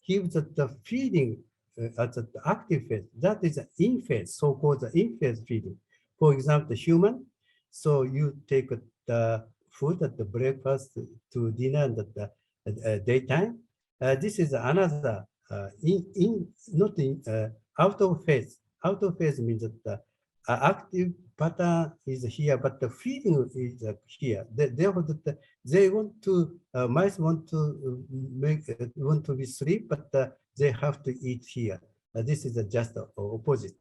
give the feeding at the active phase, that is in phase, so-called in phase feeding. For example, human, so you take the food at the breakfast to dinner and at the daytime. This is another not in out of phase. Out of phase means that the active pattern is here, but the feeding is here. Therefore, they want to mice want to want to be sleep, but they have to eat here. This is just the opposite.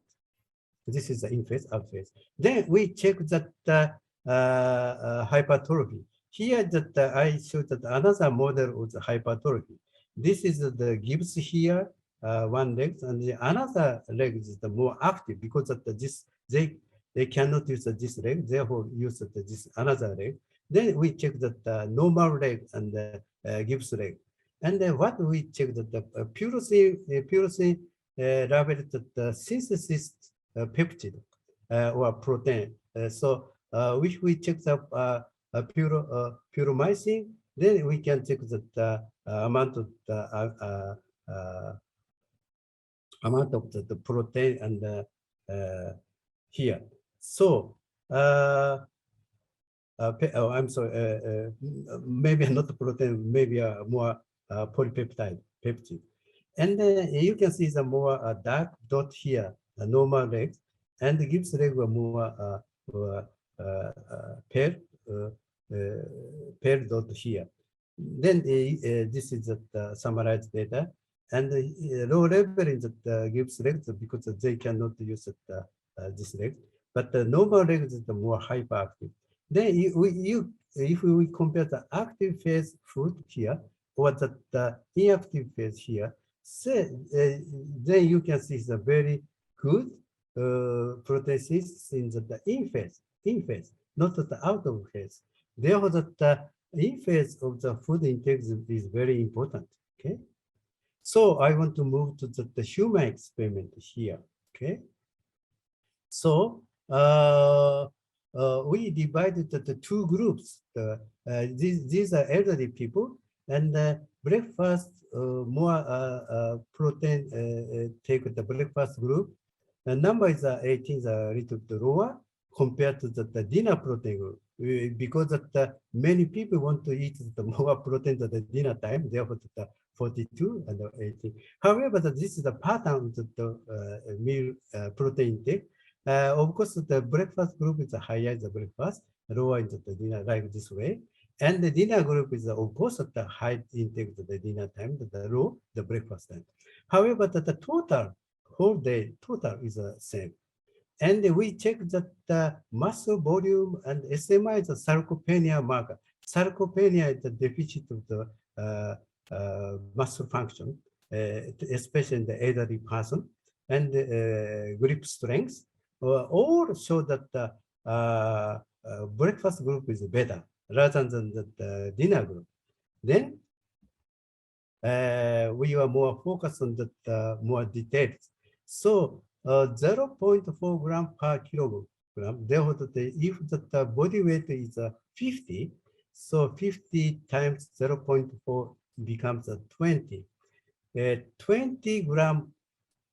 This is the in phase, out phase. Then we check that hypertrophy. Here that I showed that another model of the hypertrophy. This is the gibbs here, one leg, and the another leg is the more active because of this they cannot use this leg, therefore use this another leg. Then we check that normal leg and the gibbs leg. And then what we check that the purity level the synthesis peptide or protein. So which we check the puromycin, then we can check the amount of the protein and here. So I'm sorry, maybe not the protein, maybe more polypeptide peptide. And you can see the more dark dot here, the normal legs, and the gibbs leg were more pale dot here. Then this is the summarized data, and low level is gives legs because they cannot use this leg, but the normal legs is the more hyperactive. Then if we compare the active phase food here or the inactive phase here, then you can see the very good protein synthesis in the in phase, not the out of phase. Therefore, the in phase of the food intake is very important. Okay, so I want to move to the human experiment here. Okay, so we divided the two groups. These are elderly people, and breakfast more protein take the breakfast group. The number is 18 is a little bit lower compared to the dinner protein group, because many people want to eat the more protein at the dinner time. Therefore, the 42 and 18. However, this is the pattern of the meal protein intake. Of course, the breakfast group is higher the breakfast, lower is the dinner, like this way. And the dinner group is, of course, the high intake of the dinner time, the low, the breakfast time. However, the total, whole day total is the same. And we check that the muscle volume and SMI is a sarcopenia marker. Sarcopenia is the deficit of the muscle function, especially in the elderly person, and grip strength. All show that the breakfast group is better rather than the dinner group. Then we are more focused on the more details. So 0.4 gram per kilogram. Therefore, if the body weight is 50, so 50 times 0.4 becomes 20. 20 gram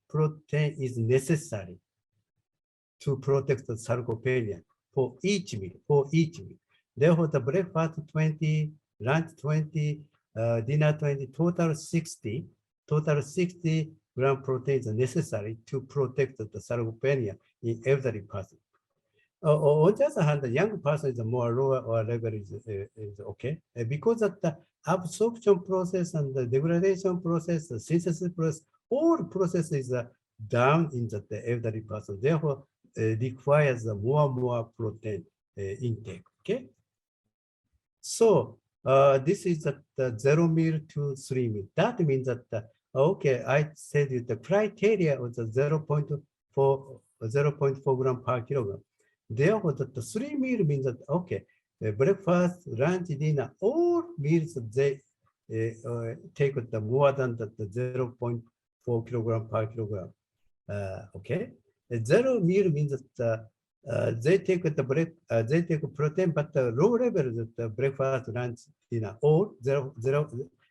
protein is necessary to protect the sarcopenia for each meal, Therefore, the breakfast 20, lunch 20, dinner 20, total 60 gram protein is necessary to protect the sarcopenia in elderly person. On the other hand, the young person is more lower or level is okay, because of the absorption process and the degradation process, the synthesis process, all processes are down in the elderly person. Therefore, requires more protein intake. Okay. So this is the 0 meal to 3 meal. That means that okay, I said the criteria of the 0.4 gram per kilogram. Therefore, the 3 meal means that okay, breakfast, lunch, dinner, all meals they take the more than the 0.4 kilogram per kilogram. Okay, 0 meal means that they take the they take protein, but the low level is the breakfast, lunch, dinner, all zero.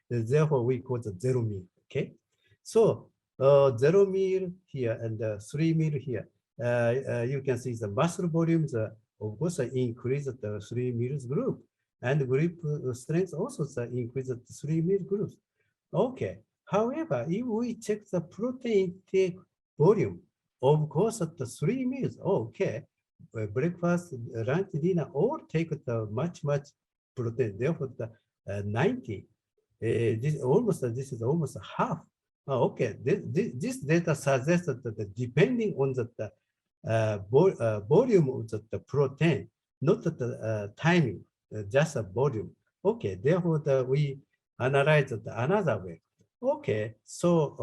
Therefore, we call the 0 meal. Okay, so 0 meal here and 3 meal here. You can see the muscle volumes, of course, increase the 3 meals group, and grip strength also increase the 3 meal groups. Okay. However, if we check the protein intake volume, of course, at the 3 meals, okay, breakfast, lunch, dinner, all take the much protein. Therefore, the 90. This is almost half. Okay, this data suggests that depending on the volume of the protein, not the timing, just a volume. Okay, therefore we analyze it another way. Okay, so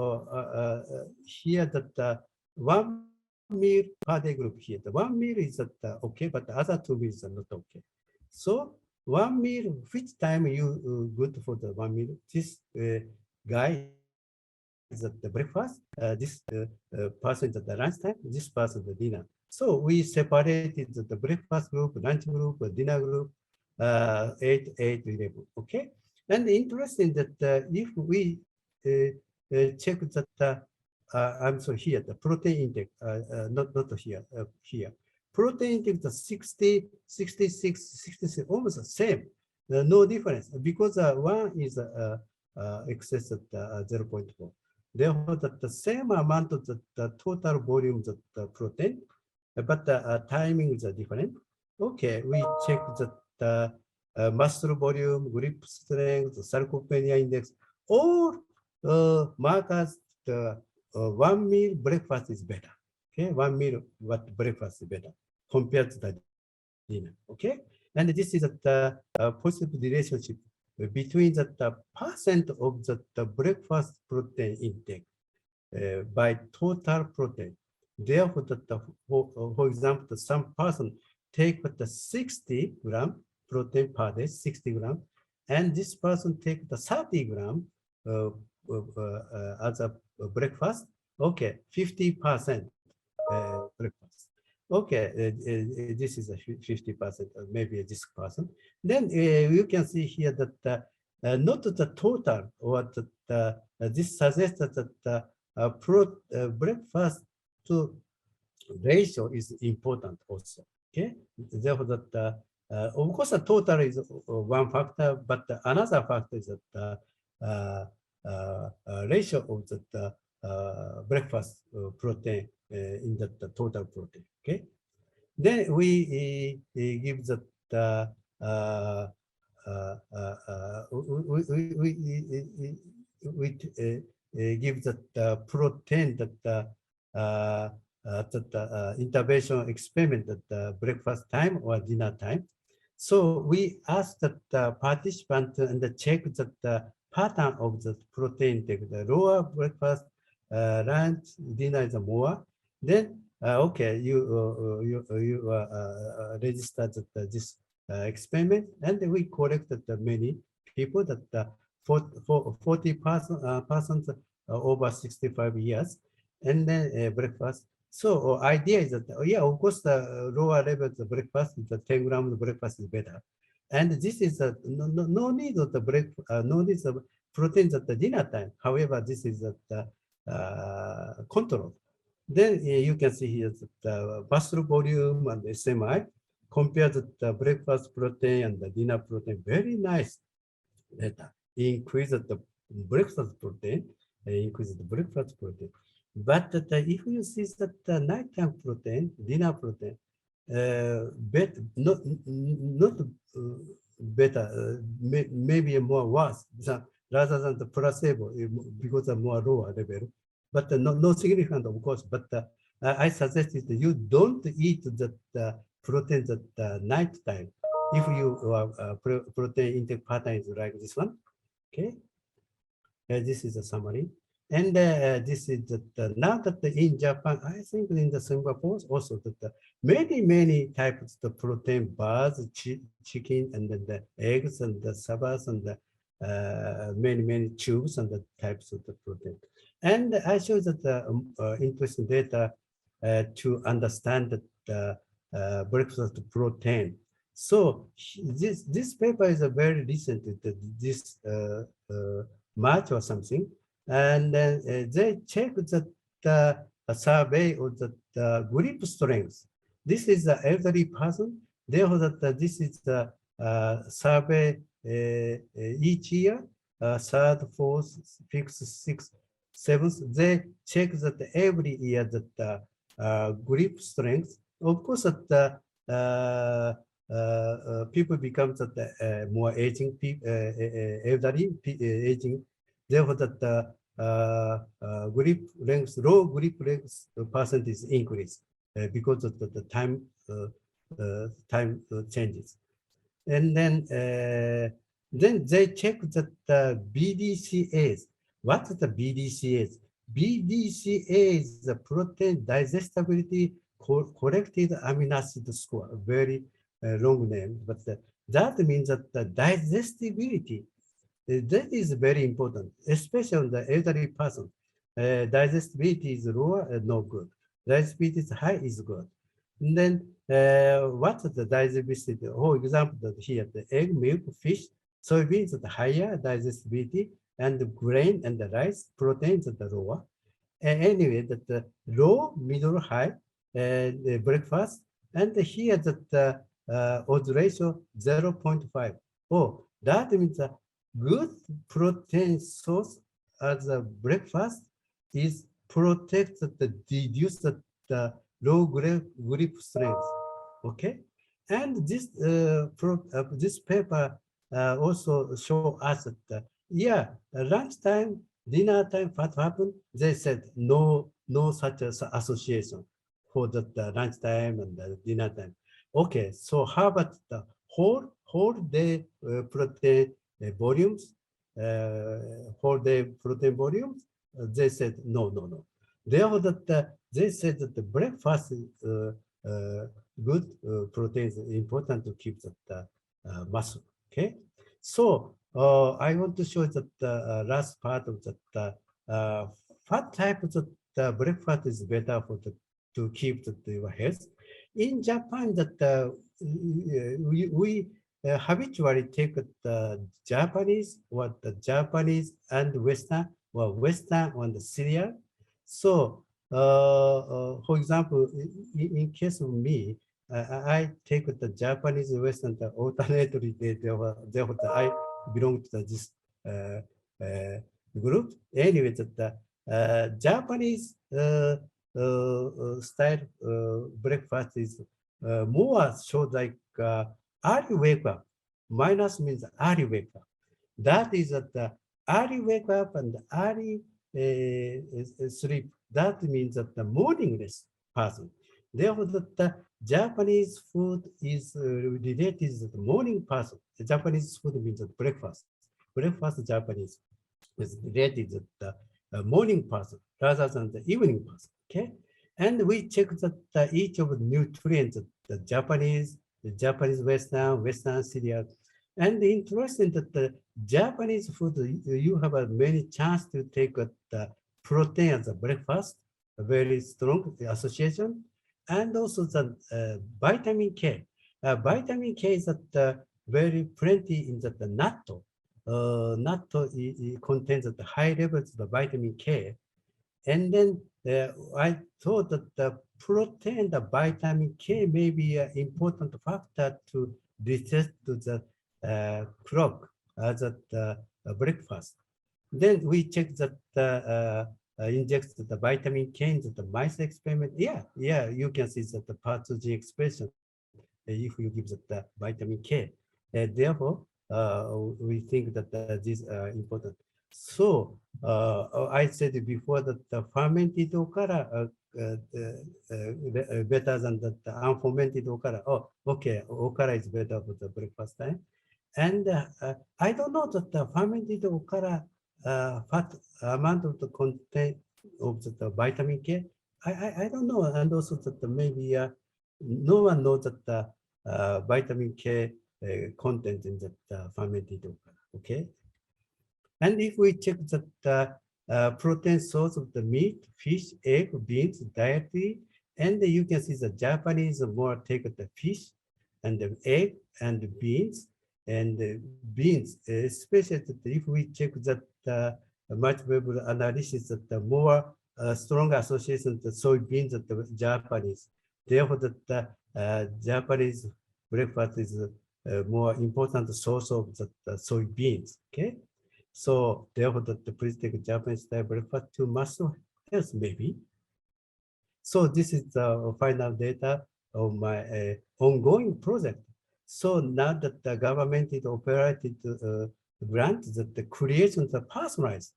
here that 1 meal per day group here. The 1 meal is okay, but the other 2 meals are not okay. So 1 meal, which time you good for the 1 meal? This guy is at the breakfast, this person is at the lunchtime, this person at the dinner. So we separated the breakfast group, lunch group, dinner group, 8, 11. Okay, and interesting that if we check that I'm sorry, here the protein intake, not here, here. Protein intake is 60, 66, 66, almost the same. No difference because one is excess at 0.4. Therefore, the same amount of the total volume of the protein, but the timing is different. Okay, we check that muscle volume, grip strength, sarcopenia index, all markers the 1 meal breakfast is better. Okay, 1 meal what breakfast is better compared to the dinner. Okay, and this is the positive relationship between the percent of the breakfast protein intake by total protein. Therefore, for example, some person take the 60 gram protein per day, 60 gram, and this person take the 30 gram as a breakfast. Okay, 50% breakfast. Okay, this is a 50%, maybe this person. Then you can see here that not the total, or this suggests that the breakfast to ratio is important also. Okay, therefore that of course the total is one factor, but another factor is that ratio of the breakfast protein in the total protein. Okay, then we give the we give the protein that intervention experiment at the breakfast time or dinner time. So we asked the participant and check that the pattern of the protein take the lower breakfast, lunch, dinner is more. Then okay, you registered this experiment, and we collected many people that 40% over 65 years, and then breakfast. So idea is that yeah, of course the lower level of the breakfast, the 10 grams of breakfast is better, and this is no need of the no need of proteins at the dinner time. However, this is the control. Then you can see here the muscle volume and SMI compared to the breakfast protein and the dinner protein. Very nice data. Increase the breakfast protein, increase the breakfast protein. But if you see that the nighttime protein, dinner protein, not better, maybe more worse rather than the placebo because of more lower level. But no significant, of course. But I suggested that you don't eat the protein at the night time if you protein intake pattern is like this one. Okay, this is a summary, and this is now that in Japan, I think in the Singapore also that many types of protein bars, chicken, and then the eggs and the sabas and the many tubes and the types of the protein. And I showed that interesting data to understand the breakfast protein. So this paper is a very recent, this March or something, and they checked the survey of the grip strength. This is the elderly person. Therefore, that this is the survey each year, third, fourth, fifth, sixth, seventh. They check that every year that the grip strength. Of course, that people become more aging, elderly aging. Therefore, that grip length, low grip length percentage increase because of the time changes. And then they check that the BDCAs. What is the BDCAs? BDCA is the protein digestibility corrected amino acid score, a very long name, but that means that the digestibility, that is very important, especially on the elderly person. Digestibility is lower, no good. Digestibility is high, is good. And then what is the digestibility? For example, here the egg, milk, fish, soybeans at the higher digestibility, and the grain and the rice, proteins at the lower. Anyway, that the low, middle, high, the breakfast, and here that odds ratio 0.5. Oh, that means a good protein source as a breakfast is protect the reduce the low grip strength. Okay, And this paper also show us that yeah, lunchtime, dinner time, what happened? They said no such association for the lunchtime and the dinner time. Okay, so how about the whole day protein volumes? Whole day protein volumes? They said no. Therefore, they said that the breakfast good proteins important to keep that muscle. Okay, so I want to show that last part of that what type of the breakfast is better for the to keep your health. In Japan, that we habitually take the Japanese, and Western, well, Western and the cereal. So, for example, in case of me, I take the Japanese Western alternately. Therefore, I belong to this group. Anyway, the Japanese style breakfast is more so like early wake up. Minus means early wake up. That is that the early wake up and early sleep. That means that the morningless person. Therefore, the Japanese food is related to the morning person. The Japanese food means breakfast. Breakfast Japanese is related to the morning person rather than the evening person. Okay, and we check that each of the nutrients, the Japanese Western cereal, and interesting that the Japanese food you have a many chance to take the protein as a breakfast, a very strong association, and also the vitamin K. Vitamin K is that very plenty in the natto. Natto contains the high levels of the vitamin K. And then I thought that the protein, the vitamin K may be an important factor to reset to the clock as at breakfast. Then we check that inject the vitamin K into the mice experiment. Yeah, you can see that the pathogen expression if you give the vitamin K. Therefore, we think that these are important. So I said before that the fermented okara better than the unfermented okara. Oh, okay, okara is better for the breakfast time. And I don't know that the fermented okara fat amount of the content of the vitamin K. I don't know, and also that maybe no one knows that the vitamin K content in the fermented okara. Okay. And if we check the protein source of the meat, fish, egg, beans, dietary, and you can see the Japanese more take the fish and the egg and the beans and the beans, especially if we check that multiple analysis that the more strong association with the soybeans of the Japanese. Therefore, the Japanese breakfast is more important source of the soybeans. Okay. So therefore, the please take Japanese style breakfast to muscle health maybe. So this is the final data of my ongoing project. So now that the government is operated grant that the creation of the personalized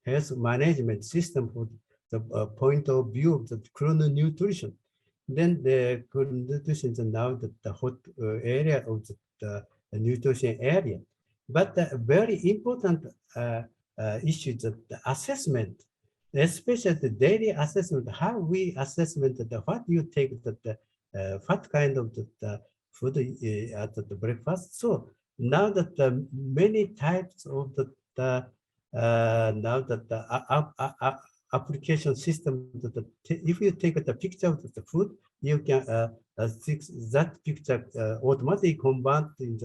health management system for the point of view of the Chrono Nutrition. Then the Chrono Nutrition is now the hot area of the nutrition area. But the very important issue is the assessment, especially the daily assessment, how we assessment what you take what kind of the food at the breakfast. So now that the many types of now that the application system, if you take the picture of the food, you can that picture automatically convert in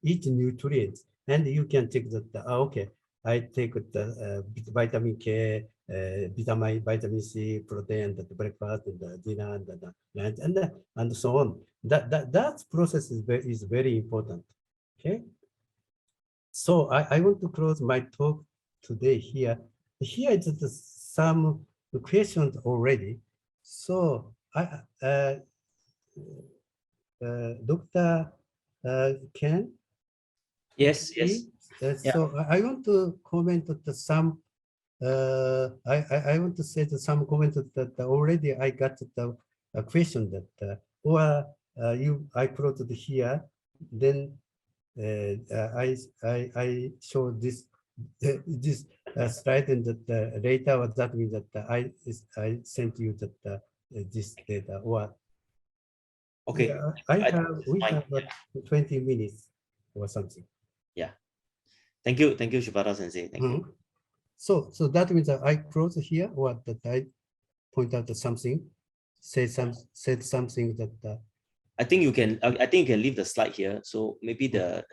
each nutrient, and you can take that. Okay, I take the vitamin K, vitamin C, protein, the breakfast, and the dinner, and the lunch, and so on. That process is very important. Okay. So I want to close my talk today here. Here is some questions already. So Dr. Ken? Yes, yes. Yeah. So I want to comment that some. I want to say that some comments that already I got the question that I plotted here. Then I show this this slide and that later what that means that I sent you that this data or Okay. yeah, we have 20 minutes or something. Yeah. Thank you, Shibata Sensei. Thank you. So that means that I close here or that I point out something, said something that. I think you can. I think you can leave the slide here. So maybe the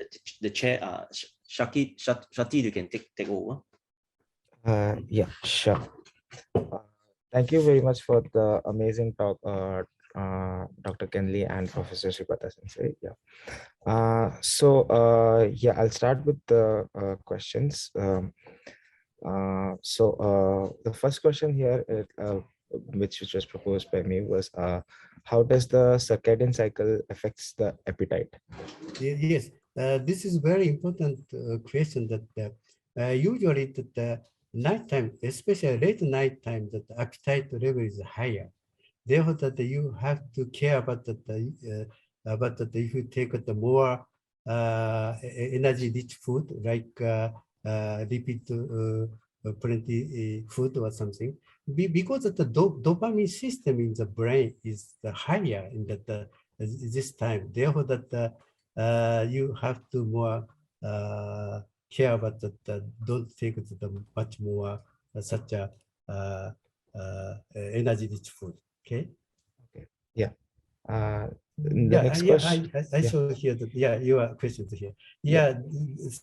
chair, Shati, you can take over. Yeah, sure. Thank you very much for the amazing talk, Dr. Kenley and Professor Shibata Sensei. Yeah. Yeah, I'll start with the questions. The first question here, which was proposed by me, was how does the circadian cycle affects the appetite? Yes, this is very important question that usually the nighttime, especially late nighttime, that the appetite level is higher. Therefore, that you have to care about that. If you take the more energy-rich food like lipid plenty food or something, because the dopamine system in the brain is higher in this time. Therefore, that you have to more care about that. Don't take the much more such a energy-rich food. Okay. Okay. Yeah. The next question. I show here that your questions here. Yeah.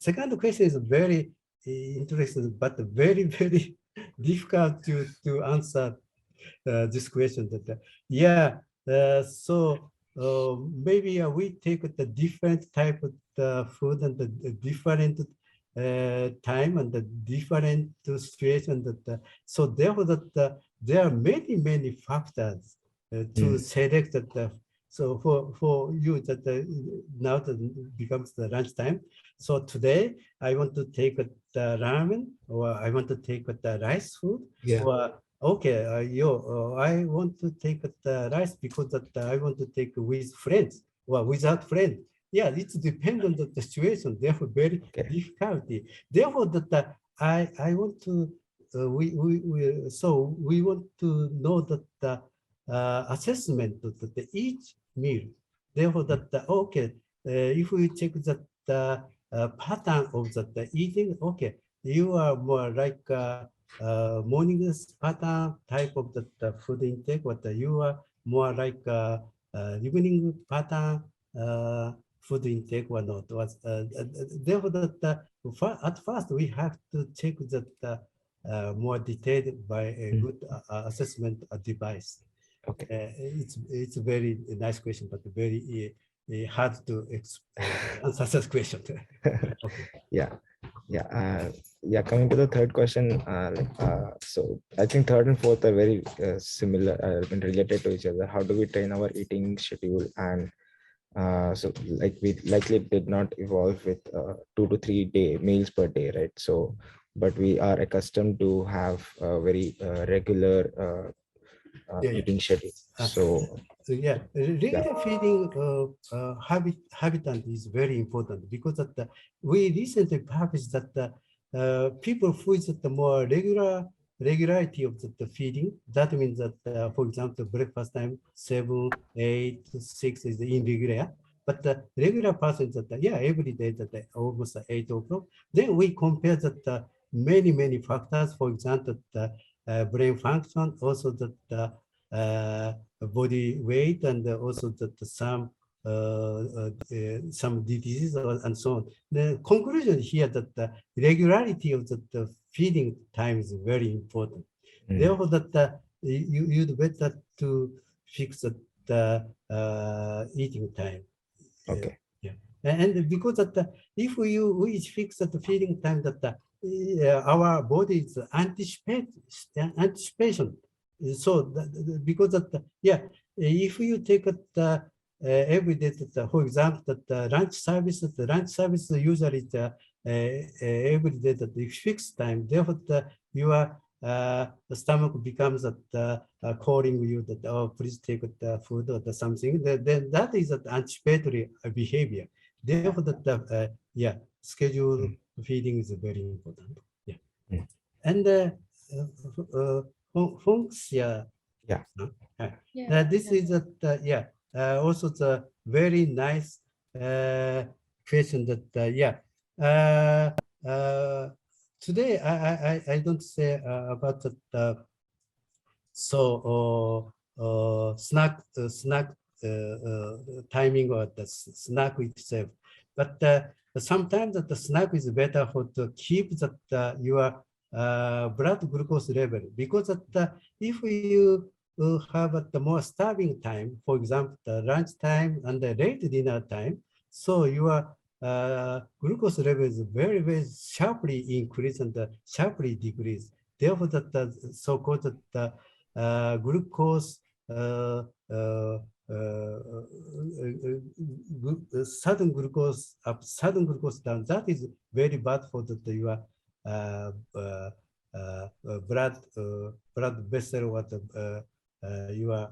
Second question is very interesting, but very difficult to answer this question. That so maybe we take the different type of food and the different time and the different situation that so therefore that there are many factors to select that. So for you that now that becomes the lunchtime. So today I want to take the ramen, or I want to take the rice food. Yeah. Or okay, I want to take the rice because that I want to take with friends or without friends. Yeah, it's dependent on the situation. Therefore, very difficulty. Therefore, that I want to we want to know that the assessment of the each meal. Therefore, that if we check that the pattern of the eating, okay, you are more like morning pattern type of the food intake, but you are more like evening pattern food intake or not. Therefore, that at first we have to check that more detailed by a good assessment device. Okay. It's a very nice question, but very hard to answer this question. Okay. Yeah. Coming to the third question, so I think third and fourth are very similar and related to each other. How do we train our eating schedule? And so like we likely did not evolve with 2 to 3 day meals per day, right? So, but we are accustomed to have a very regular eating schedule. Regular feeding habitat is very important because we recently published that people who is the more regularity of the feeding. That means that, for example, breakfast time 7, 8, 6 is irregular. But the regular person that every day that almost 8 o'clock. Then we compare that many factors. For example, the brain function, also that body weight, and also that some diseases and so on. The conclusion here that the regularity of the feeding time is very important. Therefore, that you'd better to fix the eating time. Okay. And because that if we fix the feeding time, that our body is anticipation. So because that if you take the every day, for example, the lunch service usually every day that the fixed time. Therefore, your the stomach becomes calling you that, oh, please take the food or something. Then that is an anticipatory behavior. Therefore, yeah, schedule feeding is very important. Yeah, and function. Yeah. This is also the very nice question that today I don't say about the snack timing or the snack itself, but sometimes the snack is better for to keep that your blood glucose level, because if you have the more starving time, for example, the lunch time and the late dinner time, so your glucose level is very, very sharply increased and sharply decreased. Therefore, the so-called glucose sudden glucose up, sudden glucose down. That is very bad for your blood vessel or your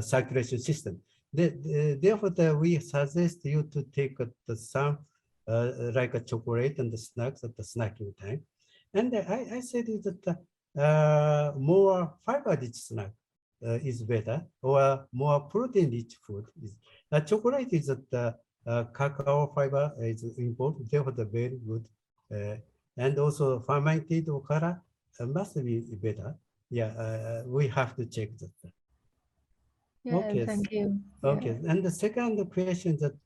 circulation system. Therefore, we suggest you to take some like a chocolate and the snacks at the snacking time. And I said that more fiber-rich snack is better, or more protein-rich food. Chocolate is cacao fiber is important, therefore the very good. And also fermented okara must be better. Yeah, we have to check that. Yeah, Okay. thank you. Okay, and the second question that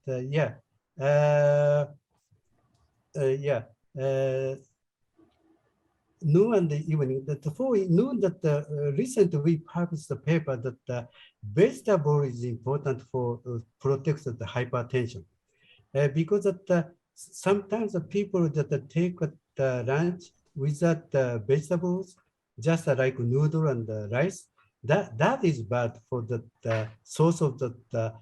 noon and the evening. That for noon, that recently we published a paper that vegetable is important for protect the hypertension, because that sometimes the people that take lunch without vegetables, just like noodle and rice, that is bad for the source of the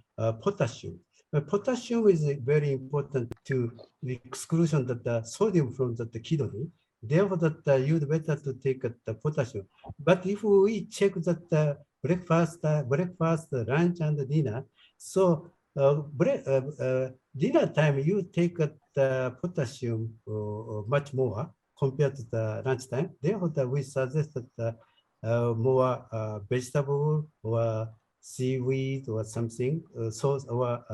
potassium. Potassium is very important to the exclusion of the sodium from the kidney. Therefore, that you'd better to take the potassium. But if we check that breakfast, lunch, and dinner, so dinner time you take the potassium much more compared to the lunch time. Therefore, we suggest that more vegetable or seaweed or something, source or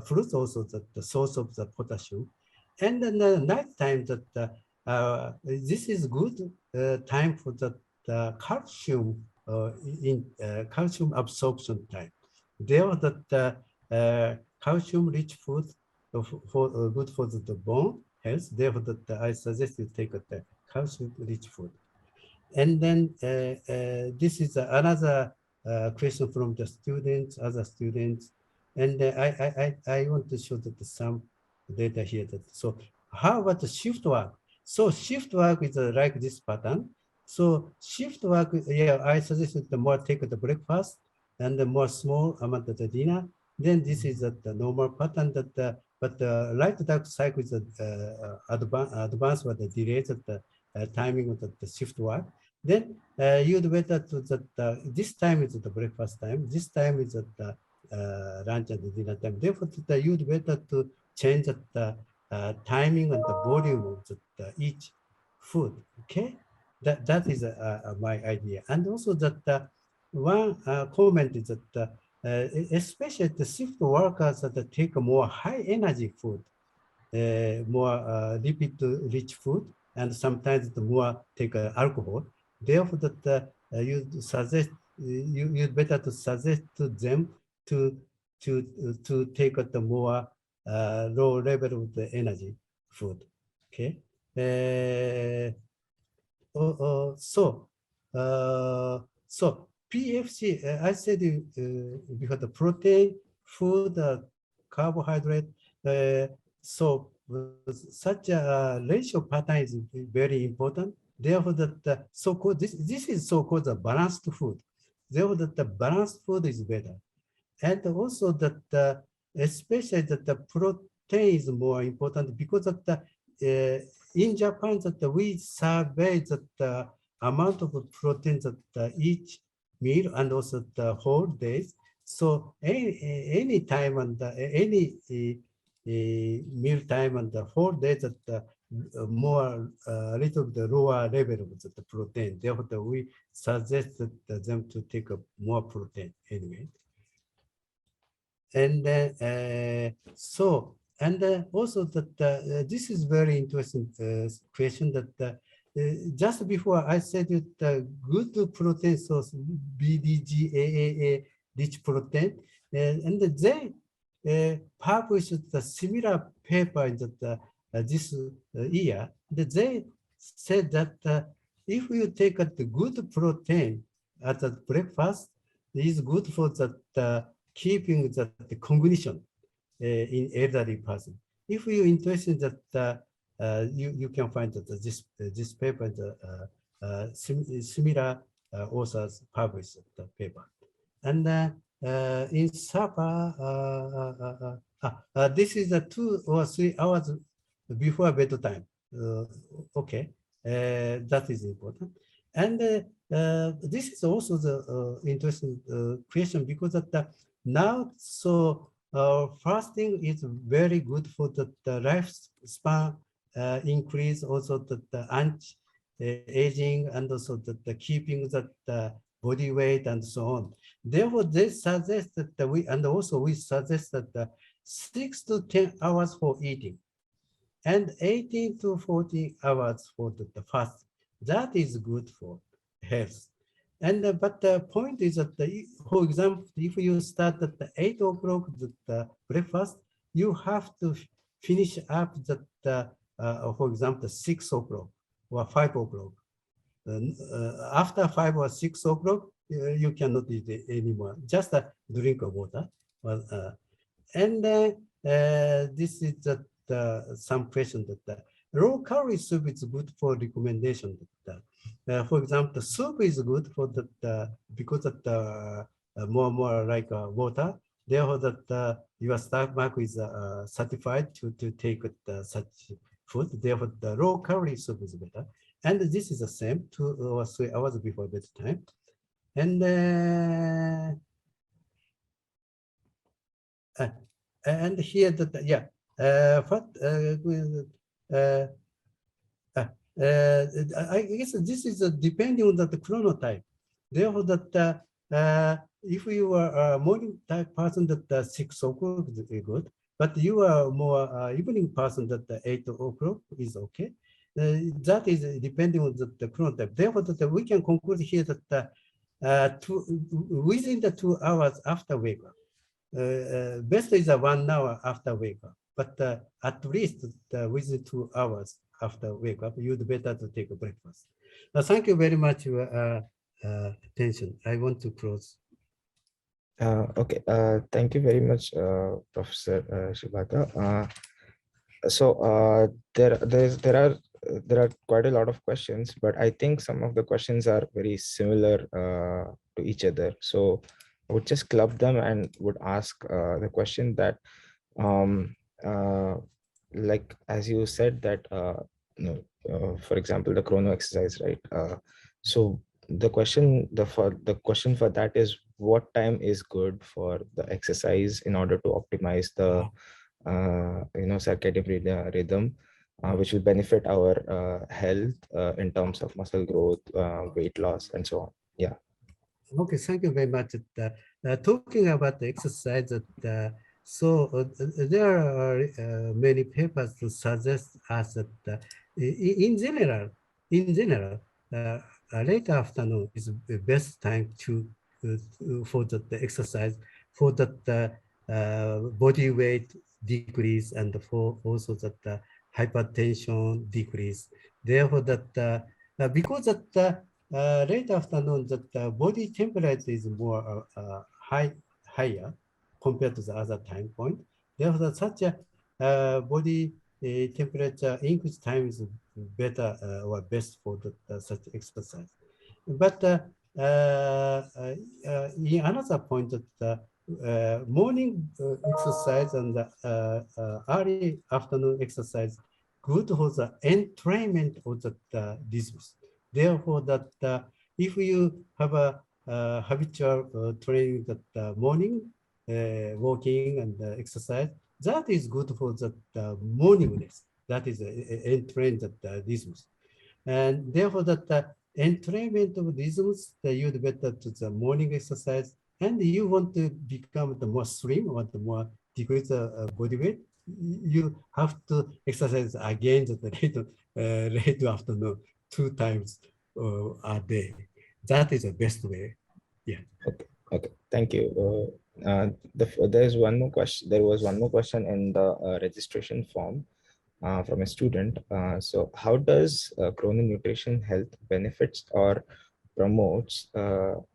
fruits also the source of the potassium. And then the night time that this is good time for the calcium in calcium absorption time. There that calcium-rich food for good for the bone health. Therefore, that I suggest you take the calcium-rich food. And then this is another question from the students, other students, and I want to show that some data here. So how about the shift work? So shift work is like this pattern. So shift work, yeah, I suggested the more take the breakfast and the more small amount of the dinner. Then this is the normal pattern that but the light dark cycle is advanced with the delays of the timing of the shift work. Then you'd better to that this time is the breakfast time, this time is the lunch and the dinner time. Therefore, you'd better to change the timing and the volume of each food. Okay, that is my idea. And also that one comment is that especially the shift workers that take more high energy food, more lipid-rich food, and sometimes the more take alcohol. Therefore, that you suggest you better to suggest to them to take the more low level of the energy food. Okay. So PFC, I said because the protein, food, carbohydrate. So such a ratio pattern is very important. Therefore, that so-called this is so-called the balanced food. therefore that the balanced food is better. And also that especially that the protein is more important because of the in Japan that we survey that the amount of protein that each meal and also the whole days. So any time and any meal time and the whole day that more little the lower level of the protein. Therefore, we suggest them to take more protein anyway. And also that this is very interesting question that just before I said that good protein source BDGAAA rich protein, and they published the similar paper in this year. They said that if you take the good protein at the breakfast, it is good for the keeping the cognition in elderly person. If you're interested that you can find that this paper similar authors published the paper. And in Sapa, this is 2 or 3 hours before bedtime. Okay, that is important. And this is also the interesting question because that now, so fasting is very good for the lifespan increase, also the anti-aging, and also the keeping the body weight and so on. Therefore, they suggest that we suggest that 6 to 10 hours for eating and 18 to 40 hours for the fast. That is good for health. And but the point is that, for example, if you start at 8 o'clock the breakfast, you have to finish up for example, 6 o'clock or 5 o'clock. After 5 or 6 o'clock, you cannot eat anymore. Just drink of water. And this is some question that low calorie soup is good for recommendation. For example, the soup is good for because of the more like water. Therefore, that your stomach is certified to take such food. Therefore, the low calorie soup is better. And this is the same 2 or 3 hours before bedtime. And here I guess this is depending on the chronotype. Therefore, that if you are a morning type person, that 6 o'clock is good, but you are more evening person, that 8 o'clock is okay. That is depending on the chronotype. Therefore, that we can conclude here that within the 2 hours after wake up, best is 1 hour after wake up, but at least within 2 hours after wake up, you'd better to take a breakfast. Thank you very much for your attention. I want to close. Okay, thank you very much, Professor Shibata. So there are quite a lot of questions, but I think some of the questions are very similar to each other. So I would just club them and would ask the question that, like as you said that, for example, the chrono exercise, right? So the question for that is, what time is good for the exercise in order to optimize the circadian rhythm, which will benefit our health in terms of muscle growth, weight loss, and so on. Yeah. Okay, thank you very much. Talking about the exercise, there are many papers to suggest us that in general, late afternoon is the best time for the exercise, for the body weight decrease, and for also that hypertension decrease. Therefore, that because that late afternoon, that body temperature is more higher compared to the other time point. Therefore, such a body temperature increase time is better or best for such exercise. But in another point that the morning exercise and the early afternoon exercise good for the entrainment of the rhythms. Therefore, that if you have a habitual training that morning walking and exercise, that is good for the morningness. That is entrain the rhythms, and therefore that entrainment of rhythms that you'd better to the morning exercise, and you want to become the more slim, want the more decrease body weight, you have to exercise again the late afternoon 2 times a day. That is the best way. Yeah. Okay. Okay. Thank you. There's one more question. There was one more question in the registration form from a student. So how does Chrono Nutrition health benefits or promotes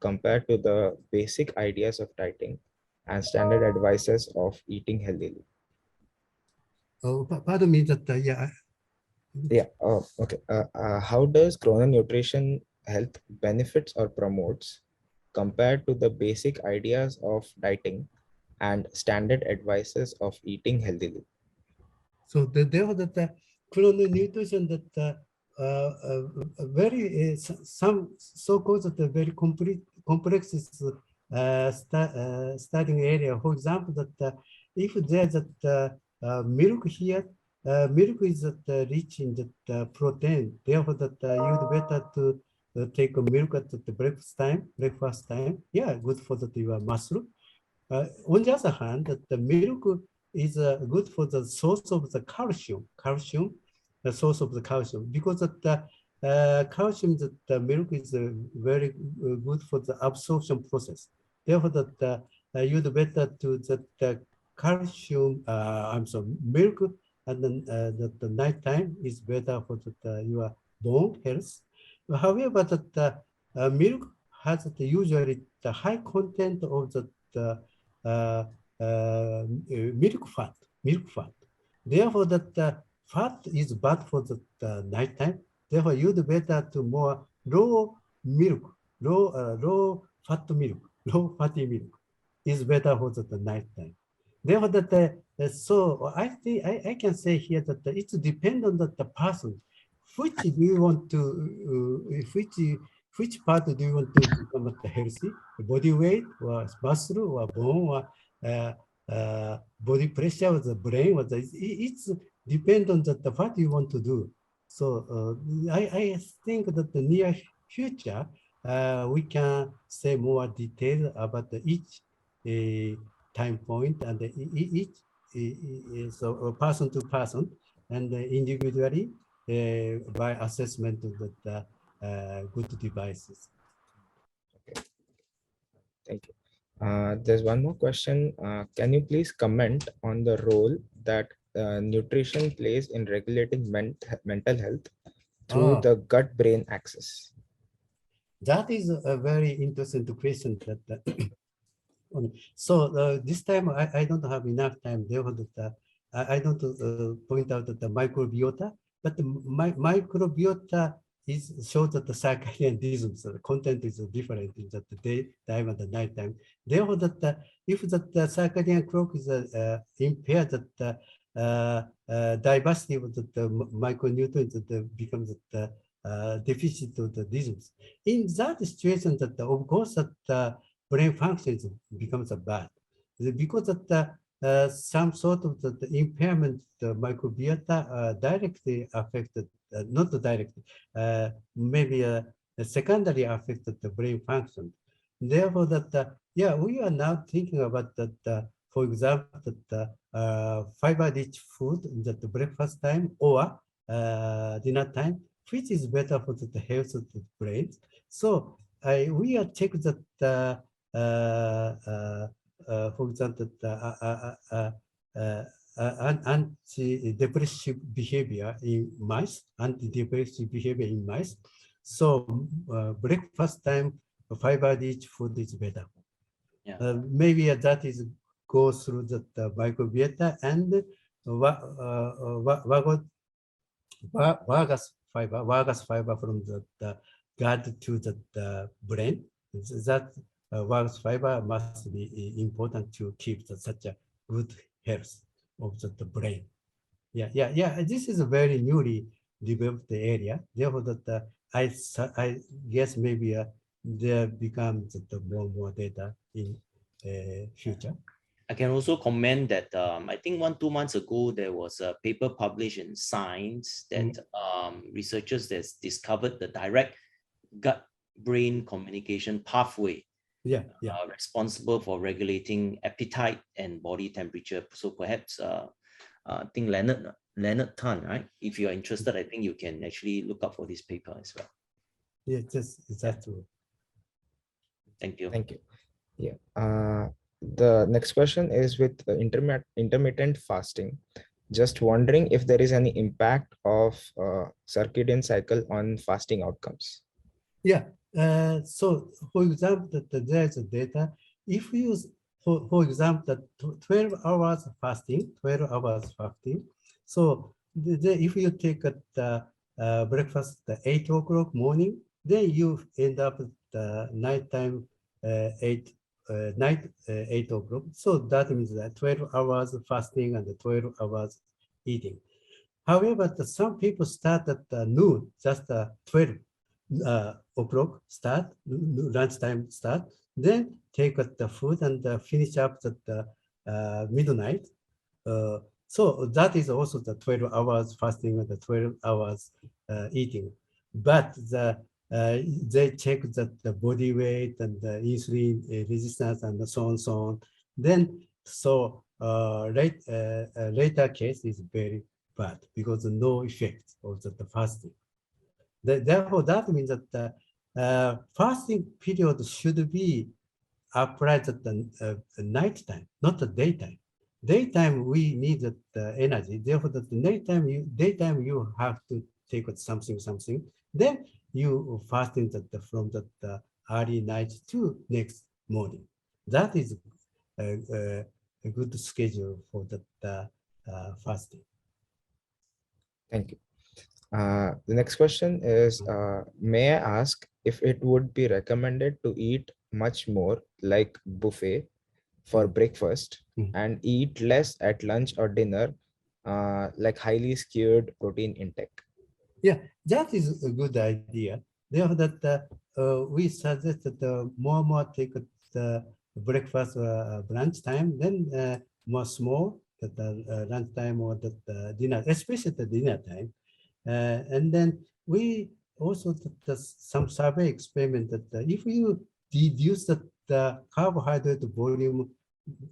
compared to the basic ideas of dieting and standard advices of eating healthily? Oh, pardon me that yeah. Yeah. Okay. How does Chrono Nutrition health benefits or promotes compared to the basic ideas of dieting and standard advices of eating healthily? So therefore that Chrono Nutrition that very some so-called very complex studying area. For example, that if there's that milk here, milk is that rich in that protein. Therefore, that you'd better to take a milk at the breakfast time. Yeah, good for the your muscle. On the other hand, that the milk is good for the source of the calcium, the source of the calcium, because the calcium, the milk is very good for the absorption process. Therefore, that you'd better to the calcium, I'm sorry, milk, and then the night time is better for your bone health. However, that milk has usually the high content of the milk fat. Therefore, that fat is bad for the nighttime. Therefore, you'd better to more low milk, low fat milk, low fatty milk is better for the nighttime. Therefore, that so I think I can say here that it's dependent on the person. Which do you want to which part do you want to become healthy? Body weight or muscle or bone or body pressure or the brain? Or it's depend on the what you want to do. So I think that the near future we can say more detail about each time point and each so person to person and individually by assessment of the good devices. Okay. Thank you. There's one more question. Can you please comment on the role that nutrition plays in regulating mental health through the gut-brain axis? That is a very interesting question. So this time I don't have enough time. Therefore, that I don't point out that the microbiota, but the microbiota shows that the circadian rhythms, so the content is different in the daytime and the nighttime. Therefore, that if the circadian clock is impaired, that diversity of the micronutrients that becomes the deficit of the rhythms. In that situation, that of course that brain functions becomes bad because that some sort of the impairment the microbiota directly affected, not directly, maybe secondary affected the brain function. Therefore, that yeah, we are now thinking about that. For example, that fiber-rich food in the breakfast time or dinner time, which is better for the health of the brain. So we are check that. For example, anti-depressive behavior in mice, anti-depressive behavior in mice. So breakfast time, fiber-rich food is better. Yeah. Maybe that is go through the microbiota and vagus fiber from the guide to the brain. That wax fiber must be important to keep such a good health of the brain. Yeah. This is a very newly developed area. Therefore, that I guess maybe there becomes more data in future. I can also comment that I think 1-2 months ago, there was a paper published in Science that researchers that discovered the direct gut-brain communication pathway responsible for regulating appetite and body temperature. So perhaps I think Leonard Tan, right? If you are interested, I think you can actually look up for this paper as well. Yeah, exactly. Thank you. Thank you. Yeah. The next question is with intermittent fasting. Just wondering if there is any impact of circadian cycle on fasting outcomes. Yeah. So, for example, there's data. If you use, for example, 12 hours fasting, So, if you take the breakfast at 8 o'clock morning, then you end up at the nighttime 8 o'clock. So that means that 12 hours fasting and 12 hours eating. However, some people start at noon, just 12 o'clock start, lunchtime start, then take the food and finish up at the midnight. So that is also the 12 hours fasting and the 12 hours eating. But they check the body weight and the insulin resistance and so on. Then, so later case is very bad because no effect of the fasting. Therefore, that means that the fasting period should be applied at the night time, not the daytime. Daytime, we need the energy. Therefore, the daytime you have to take something. Then you fasting from the early night to next morning. That is a good schedule for the fasting. Thank you. The next question is, may I ask if it would be recommended to eat much more like buffet for breakfast and eat less at lunch or dinner, like highly skewed protein intake? Yeah, that is a good idea. Therefore, that we suggest that more take the breakfast lunch time, then more small the lunch time or the dinner, especially the dinner time. And then we also some survey experiment that if you reduce the carbohydrate volume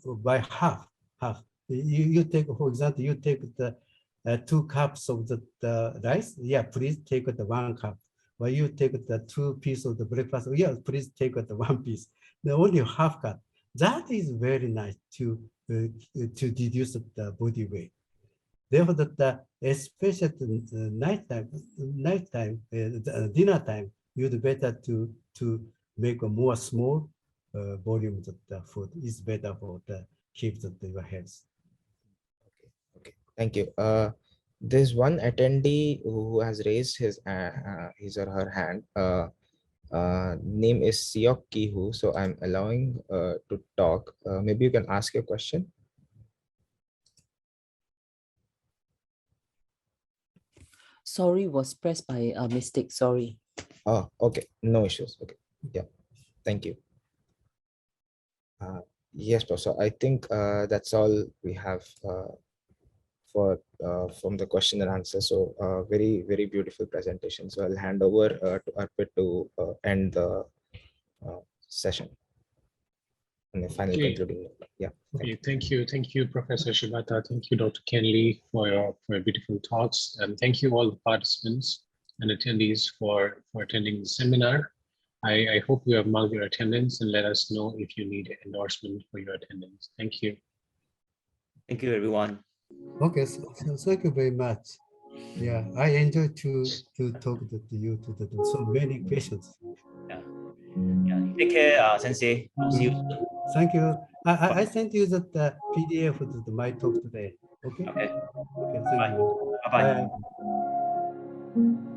by half, you take, for example, you take the 2 cups of the rice, yeah, please take the 1 cup. Or you take the 2 pieces of the breakfast, yeah, please take the 1 piece. The only half cup. That is very nice to reduce the body weight. Therefore, especially nighttime, dinner time, you'd better to make a more small volume of the food. Is better for the keep your health. Okay. Thank you. There's one attendee who has raised his or her hand. Name is Siok Kihu, so I'm allowing to talk. Maybe you can ask your question. Sorry, was pressed by a mistake. Sorry. Oh, okay. No issues. Okay. Yeah. Thank you. Yes, Prof. So I think that's all we have for from the question and answer. So very, very beautiful presentation. So I'll hand over to Arpit to end the session. And the final concluding note. Yeah. Okay, thank you, Professor Shibata. Thank you, Dr. Kenley, for your beautiful talks, and thank you all the participants and attendees for attending the seminar. I hope you have marked your attendance and let us know if you need endorsement for your attendance. Thank you. Thank you, everyone. Okay, so thank you very much. Yeah, I enjoy to talk to you to so many questions. Yeah. Take care, Sensei. I'll see you soon. Thank you. I sent you the PDF of my talk today. Okay. Okay. Okay. Thank you. Bye-bye. Bye.